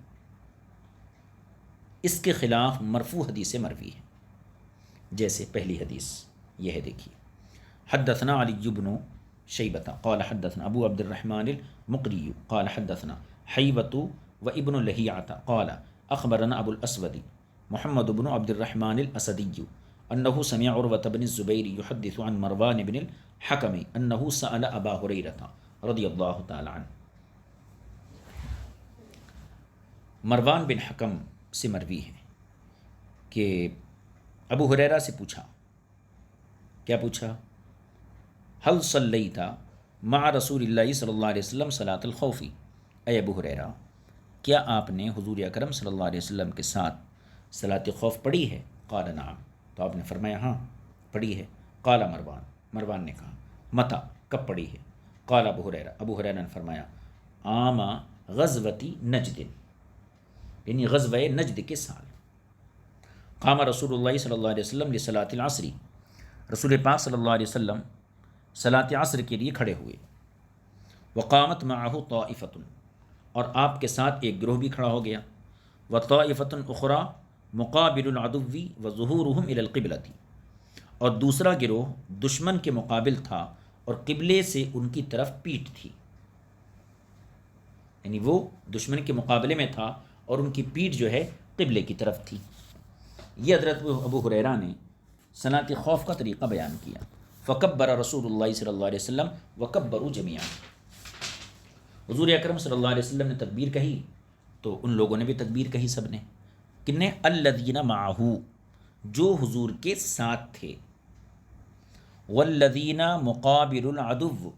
اس کے خلاف مرفوع حدیث مروی ہے. جیسے پہلی حدیث یہ ہے، دیکھیے. حدثنا علی بن شیبۃ قال حدثنا ابو عبد الرحمن المقری قال حدثنا حیوۃ و ابن لہیعۃ قال اخبرنا ابو الاسود محمد بن عبد الرحمن الاسدی انه سمع عروة بن الزبیر يحدث عن مروان بن الحکم انه سأل ابا ہریرہ رضی اللہ تعالی عنہ. مروان بن حکم سے مروی ہے کہ ابو ہریرہ سے پوچھا، کیا پوچھا؟ حل صلیت مع رسول اللہ صلی اللہ علیہ وسلم صلاۃ الخوف، اے ابو ہریرہ کیا آپ نے حضور اکرم صلی اللہ علیہ وسلم کے ساتھ صلاۃ خوف پڑھی ہے؟ قال نعم، تو آپ نے فرمایا ہاں پڑھی ہے. قال مروان نے کہا متى، کب پڑھی ہے؟ قال ابو ہریرہ نے فرمایا عام غزوتی نجد، یعنی غزوہ نجد کے سال. قام رسول اللہ صلی اللہ علیہ وسلم لصلاۃ العصر، رسول پاک صلی اللہ علیہ وسلم صلاۃ عصر کے لیے کھڑے ہوئے. وقامت معه طائفۃ، اور آپ کے ساتھ ایک گروہ بھی کھڑا ہو گیا. وطائفۃ اخرى مقابل العدو وظهورهم الى القبلۃ، اور دوسرا گروہ دشمن کے مقابل تھا اور قبلے سے ان کی طرف پیٹ تھی، یعنی وہ دشمن کے مقابلے میں تھا اور ان کی پیٹ جو ہے قبلے کی طرف تھی. یہ حضرت ابو ہریرہ نے صلاۃ خوف کا طریقہ بیان کیا. فکبر رسول اللہ صلی اللہ علیہ وسلم وکبروا جميعا، حضور اکرم صلی اللہ علیہ وسلم نے تکبیر کہی تو ان لوگوں نے بھی تکبیر کہی، سب نے. کنے؟ الذین معہ، جو حضور کے ساتھ تھے. والذین مقابل العدو،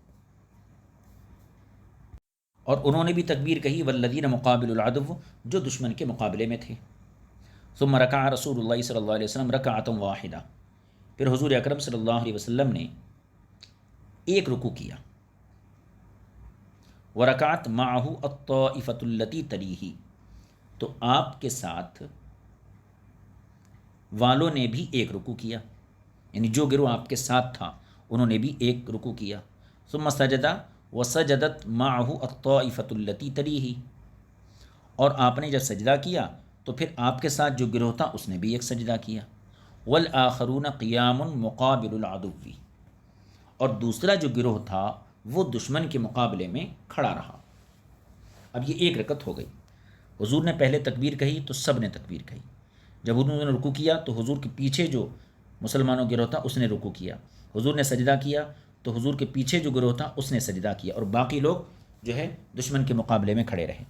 اور انہوں نے بھی تکبیر کہی والذین مقابل العدو، جو دشمن کے مقابلے میں تھے. ثم رکع رسول اللہ صلی اللہ علیہ وسلم رکعۃ واحدہ، پھر حضور اکرم صلی اللہ علیہ وسلم نے ایک رکوع کیا. ورکعت معہ الطائفۃ التی تلیہ، تو آپ کے ساتھ والوں نے بھی ایک رکوع کیا، یعنی جو گروہ آپ کے ساتھ تھا انہوں نے بھی ایک رکوع کیا. ثم سجد وسجدت معہ الطائفۃ التی تلیہ، اور آپ نے جب سجدہ کیا تو پھر آپ کے ساتھ جو گروہ تھا اس نے بھی ایک سجدہ کیا. والآخرون قیام مقابل العدو، اور دوسرا جو گروہ تھا وہ دشمن کے مقابلے میں کھڑا رہا. اب یہ ایک رکعت ہو گئی. حضور نے پہلے تکبیر کہی تو سب نے تکبیر کہی. جب انہوں نے رکوع کیا تو حضور کے پیچھے جو مسلمانوں گروہ تھا اس نے رکوع کیا. حضور نے سجدہ کیا تو حضور کے پیچھے جو گروہ تھا اس نے سجدہ کیا، اور باقی لوگ جو ہے دشمن کے مقابلے میں کھڑے رہے.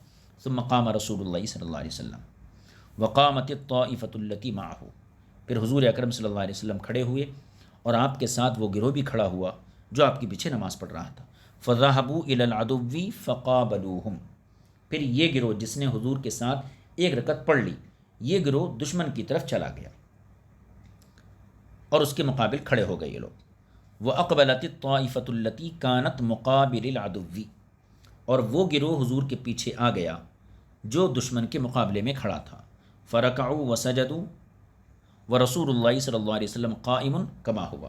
ثم قام رسول اللہ صلی اللہ علیہ وسلم وقامت الطائفۃ التی معہ، پھر حضور اکرم صلی اللہ علیہ وسلم کھڑے ہوئے اور آپ کے ساتھ وہ گروہ بھی کھڑا ہوا جو آپ کے پیچھے نماز پڑھ رہا تھا. فذهبوا الى العدو فقابلوهم، پھر یہ گروہ جس نے حضور کے ساتھ ایک رکعت پڑھ لی، یہ گروہ دشمن کی طرف چلا گیا اور اس کے مقابل کھڑے ہو گئے یہ لوگ. وَأَقْبَلَتِ الطَّائِفَةُ الَّتِي كَانَتْ مُقَابِلِ الْعَدُوِّ، اور وہ گروہ حضور کے پیچھے آ گیا جو دشمن کے مقابلے میں کھڑا تھا. فَرَكَعُوا وَسَجَدُوا وَرَسُولُ اللَّهِ صلی اللہ علیہ وسلم قَائِمٌ كَمَا هُوَ،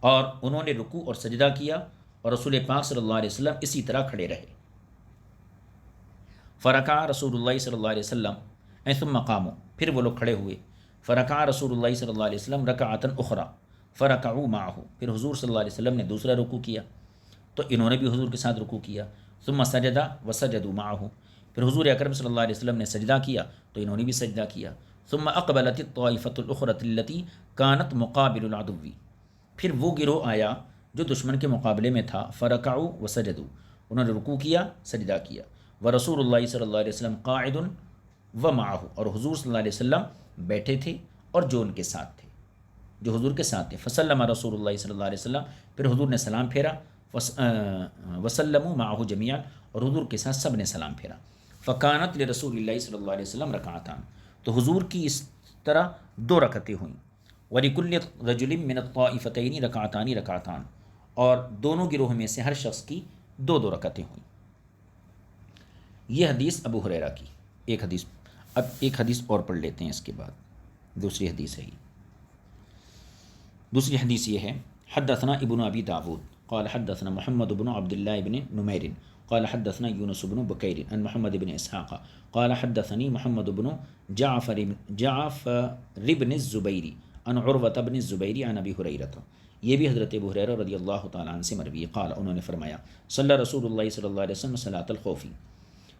اور انہوں نے رکوع اور سجدہ کیا اور رسول پاک صلی اللہ علیہ وسلم اسی طرح کھڑے رہے. فرکع رسول اللہ صلی اللہ علیہ وسلم ثم قاموا، پھر وہ لوگ کھڑے ہوئے. فرکع رسول اللہ صلی اللہ علیہ وسلم رکعۃ اخری فرکعوا معه، پھر حضور صلی اللہ علیہ وسلم نے دوسرا رکوع کیا تو انہوں نے بھی حضور کے ساتھ رکوع کیا. ثم سجد وسجدوا معه، پھر حضور اکرم صلی اللہ علیہ وسلم نے سجدہ کیا تو انہوں نے بھی سجدہ کیا. ثم اقبلت الطائفة الاخرى التي كانت مقابل العدو، پھر وہ گروہ آیا جو دشمن کے مقابلے میں تھا. فرکعوا وسجدوا، انہوں نے رکوع کیا سجدہ کیا. ورسول اللہ صلی اللہ علیہ وسلم قاعد ومعه، اور حضور صلی اللہ علیہ وسلم بیٹھے تھے اور جو ان کے ساتھ تھے، جو حضور کے ساتھ تھے. فسلم رسول اللہ صلی اللہ علیہ وسلم، پھر حضور نے سلام پھیرا. وسلموا معه جميعا، اور حضور کے ساتھ سب نے سلام پھیرا. فکانت لرسول اللہ صلی اللہ علیہ وسلم رکعتان، تو حضور کی اس طرح دو رکعتیں ہوئیں. وَلِكُلِّ رَجُلٍ مِّنَ الطَّائِفَتَيْنِ رَكَعَتَانِ رَكَعَتَانِ، اور دونوں گروہ میں سے ہر شخص کی دو دو رکعتیں ہوئیں. یہ حدیث ابو ہریرہ کی ایک حدیث. اب ایک حدیث اور پڑھ لیتے ہیں اس کے بعد، دوسری حدیث ہے. دوسری حدیث یہ ہے: حدثنا ابن ابی داود قال حدثنا محمد بن عبد الله بن نمير قال حدثنا يونس بن بكير عن محمد بن اسحاق قال حدثني محمد بن جعفر بن الزبير عن عروة بن الزبير عن ابي هريرة، یہ بھی حضرت ابو ہریرہ رضی اللہ تعالیٰ عنہ سے مروی. قال، انہوں نے فرمایا: صلی رسول اللہ صلی اللہ علیہ وسلم صلاۃ الخوف،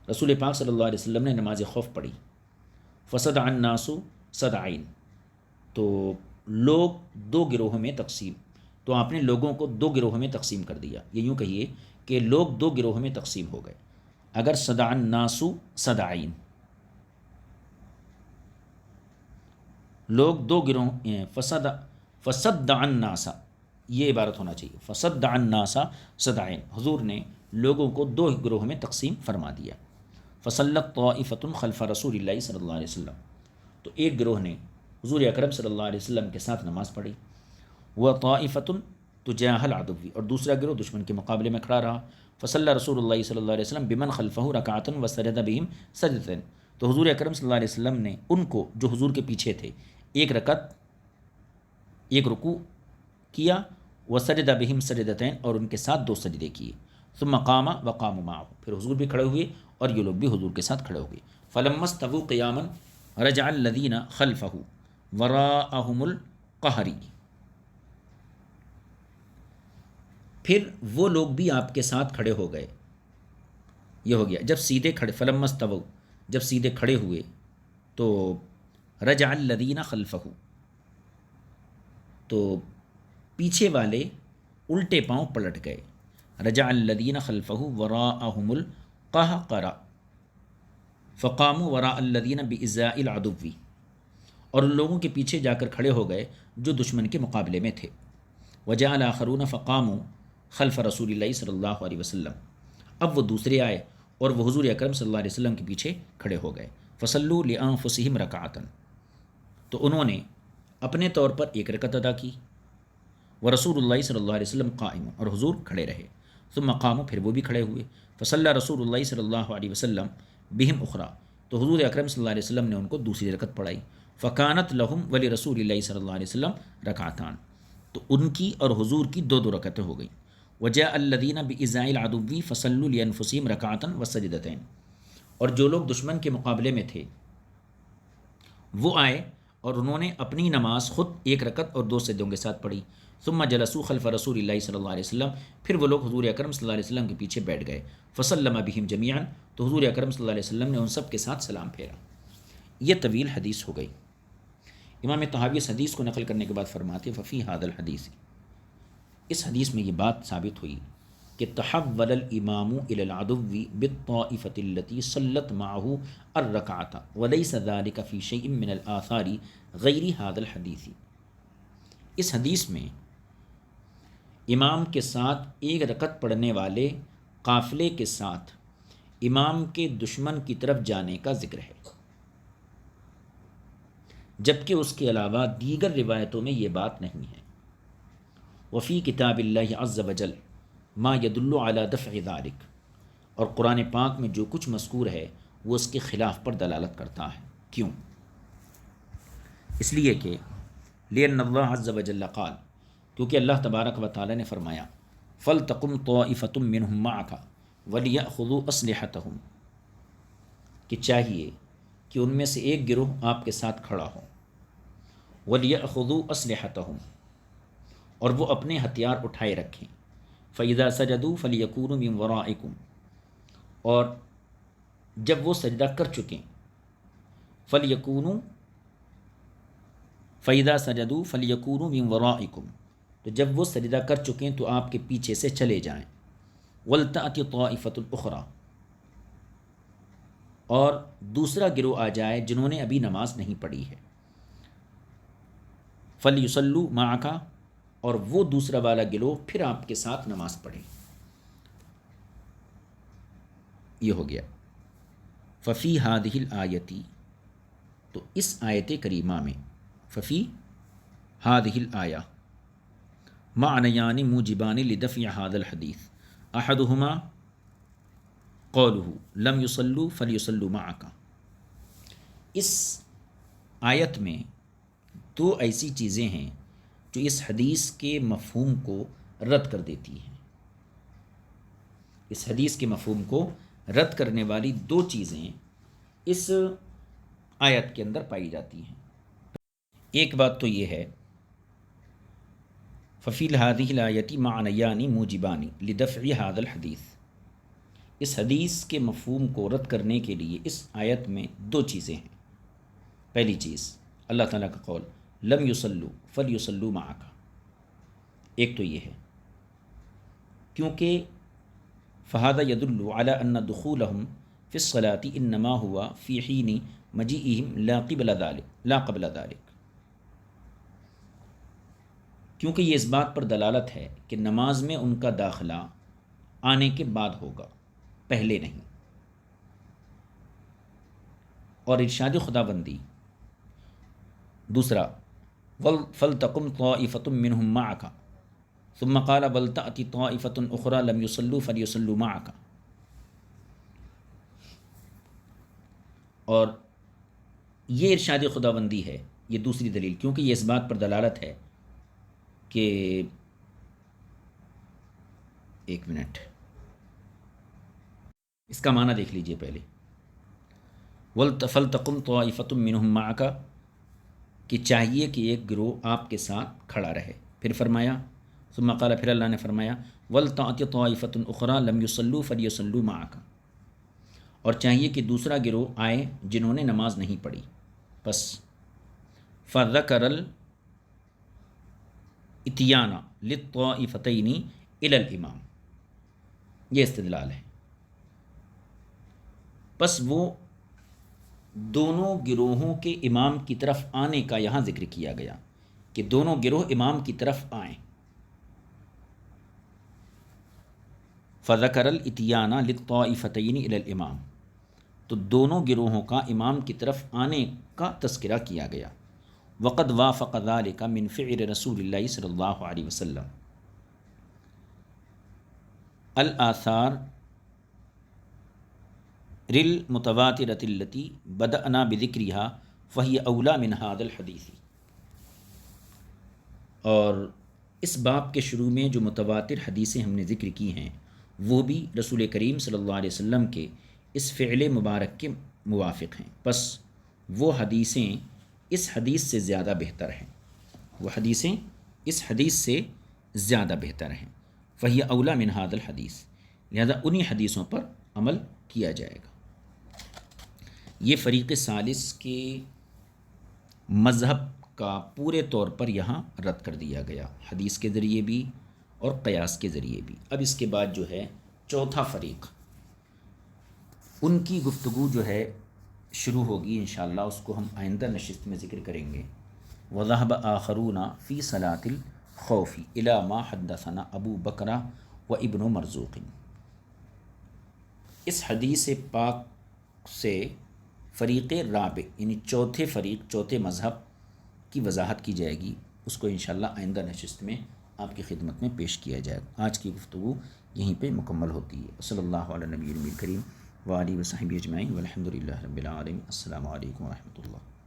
رسول پاک صلی اللہ علیہ وسلم نے نماز خوف پڑھی. فصدع الناس صدعین، تو لوگ دو گروہوں میں تقسیم، تو آپ نے لوگوں کو دو گروہوں میں تقسیم کر دیا. یہ یوں کہیے کہ لوگ دو گروہوں میں تقسیم ہو گئے. اگر صدع الناس صدعین، لوگ دو گروہ، فصدع الناس، یہ عبارت ہونا چاہیے فصدع الناس صدعین، حضور نے لوگوں کو دو گروہوں میں تقسیم فرما دیا. فصلت طائفة خلف رسول اللہ صلی اللہ علیہ وسلم، تو ایک گروہ نے حضور اکرم صلی اللہ علیہ وسلم کے ساتھ نماز پڑھی. وطائفة تجاه العدو، اور دوسرا گروہ دشمن کے مقابلے میں کھڑا رہا. فصلی رسول اللہ صلی اللہ علیہ وسلم بمن خلفہ رکعۃ وسجد بہم سجدتین، تو حضور اکرم صلی اللہ علیہ وسلم نے ان کو جو حضور کے پیچھے تھے ایک رکعت، ایک رکوع کیا. وسجد بہم سجدتین، اور ان کے ساتھ دو سجدے کیے. ثم قام وقاموا معه، پھر حضور بھی کھڑے ہوئے اور یہ لوگ بھی حضور کے ساتھ کھڑے ہو گئے. فلما استووا قیاما رجع الذین خلفہ وراءهم القہری، پھر وہ لوگ بھی آپ کے ساتھ کھڑے ہو گئے. یہ ہو گیا جب سیدھے کھڑے، فلما استووا، جب سیدھے کھڑے ہوئے تو رجع الذین خلفہ، تو پیچھے والے الٹے پاؤں پلٹ گئے. رجع الذین خلفہ وراءهم القہقرہ فقاموا وراء الذین بإزاء العدو، اور ان لوگوں کے پیچھے جا کر کھڑے ہو گئے جو دشمن کے مقابلے میں تھے. وجاء الآخرون فقاموا خلف رسول اللہ صلی اللہ علیہ وسلم، اب وہ دوسرے آئے اور وہ حضور اکرم صلی اللہ علیہ وسلم کے پیچھے کھڑے ہو گئے. فصلوا لأنفسهم رکعۃ، تو انہوں نے اپنے طور پر ایک رکعت ادا کی. ورسول اللہ صلی اللہ علیہ وسلم قائم، اور حضور کھڑے رہے. ثم قاموا، پھر وہ بھی کھڑے ہوئے. فصلی رسول اللہ صلی اللہ علیہ وسلم بہم اخری، تو حضور اکرم صلی اللہ علیہ وسلم نے ان کو دوسری رکعت پڑھائی. فکانت لہم ولرسول اللہ صلی اللہ علیہ وسلم رکعتان، تو ان کی اور حضور کی دو دو رکعتیں ہو گئیں. وجاء الذین بإزاء العدو فصلوا لأنفسهم رکعۃ وسجدتین، اور جو لوگ دشمن کے مقابلے میں تھے وہ آئے اور انہوں نے اپنی نماز خود ایک رکعت اور دو سجدوں کے ساتھ پڑھی. ثم جلسوا خلف رسول اللہ صلی اللہ علیہ وسلم، پھر وہ لوگ حضور اکرم صلی اللہ علیہ وسلم کے پیچھے بیٹھ گئے. فسلم بہم جمیعا، تو حضور اکرم صلی اللہ علیہ وسلم نے ان سب کے ساتھ سلام پھیرا. یہ طویل حدیث ہو گئی. امام طحاوی اس حدیث کو نقل کرنے کے بعد فرماتے ہیں: ففی ھذا الحدیث، اس حدیث میں یہ بات ثابت ہوئی کہ تحول الامام الى العدو بالطائفة التي صلت معه الركعة وليس ذلك في شيء من الآثار غیر هذا الحدیث. اس حدیث میں امام کے ساتھ ایک رکعت پڑھنے والے قافلے کے ساتھ امام کے دشمن کی طرف جانے کا ذکر ہے، جبکہ اس کے علاوہ دیگر روایتوں میں یہ بات نہیں ہے۔ وفی کتاب اللہ عز وجل ما يدل علی دفع ذلک، اور قرآن پاک میں جو کچھ مذکور ہے وہ اس کے خلاف پر دلالت کرتا ہے۔ کیوں؟ اس لیے کہ لأن اللہ عز وجل قال، کیونکہ اللہ تبارک و تعالی نے فرمایا فَلْتَقُمْ طَائِفَةٌ مِّنْهُمْ مَعَكَ وَلْيَأْخُذُوا أَسْلِحَتَهُمْ، کہ چاہیے کہ ان میں سے ایک گروہ آپ کے ساتھ کھڑا ہو، وَلْيَأْخُذُوا أَسْلِحَتَهُمْ، اور وہ اپنے ہتھیار اٹھائے رکھیں، فَإِذَا سَجَدُوا فَلْيَكُونُوا مِنْ وَرَائِكُمْ، اور جب وہ سجدہ کر چکیں، فَلْيَكُونُوا فَإِذَا سَجَدُوا فَلْيَكُونُوا مِنْ وَرَائِكُمْ، تو جب وہ سجدہ کر چکیں تو آپ کے پیچھے سے چلے جائیں، وَلْتَأْتِ طَائِفَةٌ أُخْرَى، اور دوسرا گروہ آ جائے جنہوں نے ابھی نماز نہیں پڑھی ہے، فَلْيُصَلُّوا مَعَكَ، اور وہ دوسرا والا گروہ پھر آپ کے ساتھ نماز پڑھے۔ یہ ہو گیا۔ ففی ہادہ الآیتی، تو اس آیت کریمہ میں، ففی ہادہ الآیہ معنیان موجبان لدفع هذا الحدیث، احدہما قولہ لم یصلوا فلیصلوا معک، اس آیت میں دو ایسی چیزیں ہیں جو اس حدیث کے مفہوم کو رد کر دیتی ہیں۔ اس حدیث کے مفہوم کو رد کرنے والی دو چیزیں اس آیت کے اندر پائی جاتی ہیں۔ ایک بات تو یہ ہے ففی هذه الآیۃ معنیان موجبان لدفع هذا الحدیث، اس حدیث کے مفہوم کو رد کرنے کے لیے اس آیت میں دو چیزیں ہیں۔ پہلی چیز اللہ تعالیٰ کا قول لم یصلوا فلیصلوا معک، ایک تو یہ ہے کیونکہ فہذا يدل على ان دخولهم في الصلاة انما هو في حين مجيئهم لا قبل ذلك، کیونکہ یہ اس بات پر دلالت ہے کہ نماز میں ان کا داخلہ آنے کے بعد ہوگا، پہلے نہیں۔ اور ارشاد خداوندی دوسرا فَلْتَقُمْ طَائِفَةٌ مِّنْهُمْ مَعَكَ ثُمَّ قَالَ وَلْتَأْتِ طَائِفَةٌ أُخْرَى لَمْ يُصَلُّوا فَلْيُصَلُّوا مَعَكَ، اور یہ ارشاد خداوندی ہے، یہ دوسری دلیل، کیونکہ یہ اس بات پر دلالت ہے کہ ایک منٹ اس کا معنی دیکھ لیجئے پہلے، فَلْتَقُمْ طَائِفَةٌ مِّنْهُمْ مَعَكَ، کہ چاہیے کہ ایک گروہ آپ کے ساتھ کھڑا رہے، پھر فرمایا ثم قال، پھر اللہ نے فرمایا وَلْتَأْتِ طَائِفَةٌ أُخْرَى لَمْ يُصَلُّوا فَلْيُصَلُّوا مَعَكَ، اور چاہیے کہ دوسرا گروہ آئے جنہوں نے نماز نہیں پڑھی۔ بس فَذَكَرَ الْإِتْيَانَ لِلطَّائِفَتَيْنِ إِلَى الْإِمَامِ، یہ استدلال ہے۔ بس وہ دونوں گروہوں کے امام کی طرف آنے کا یہاں ذکر کیا گیا کہ دونوں گروہ امام کی طرف آئیں۔ فَذَكَرَ الْإِتْيَانَ لِلطَّائِفَتَيْنِ إِلَى الْإِمَامِ، تو دونوں گروہوں کا امام کی طرف آنے کا تذکرہ کیا گیا۔ وَقَدْ وَافَقَ ذَلِكَ مِنْ فِعْلِ رسول اللہ صلی اللہ علیہ وسلم الآثار المتواترۃ التي بدأنا بذکرها فهي اولی من هذا الحدیث، اور اس باب کے شروع میں جو متواتر حدیثیں ہم نے ذکر کی ہیں وہ بھی رسول کریم صلی اللہ علیہ وسلم کے اس فعل مبارک کے موافق ہیں، بس وہ حدیثیں اس حدیث سے زیادہ بہتر ہیں، وہ حدیثیں اس حدیث سے زیادہ بہتر ہیں۔ فہی اولی من ھذا الحدیث، لہذا انہی حدیثوں پر عمل کیا جائے گا۔ یہ فریق ثالث کے مذہب کا پورے طور پر یہاں رد کر دیا گیا، حدیث کے ذریعے بھی اور قیاس کے ذریعے بھی۔ اب اس کے بعد جو ہے چوتھا فریق، ان کی گفتگو جو ہے شروع ہوگی انشاءاللہ، اس کو ہم آئندہ نشست میں ذکر کریں گے۔ وذهب آخرون فی صلاۃ الخوف الی ما حدثنا ابو بکرہ و ابن مرزوق۔ اس حدیث پاک سے فریق رابع یعنی چوتھے فریق، چوتھے مذہب کی وضاحت کی جائے گی، اس کو انشاءاللہ آئندہ نشست میں آپ کی خدمت میں پیش کیا جائے گا۔ آج کی گفتگو یہیں پہ مکمل ہوتی ہے۔ صلی اللہ علیہ نبی کریم وآلہ وصحبہ اجمعین والحمد للہ رب العالمین۔ السلام علیکم ورحمۃ اللہ۔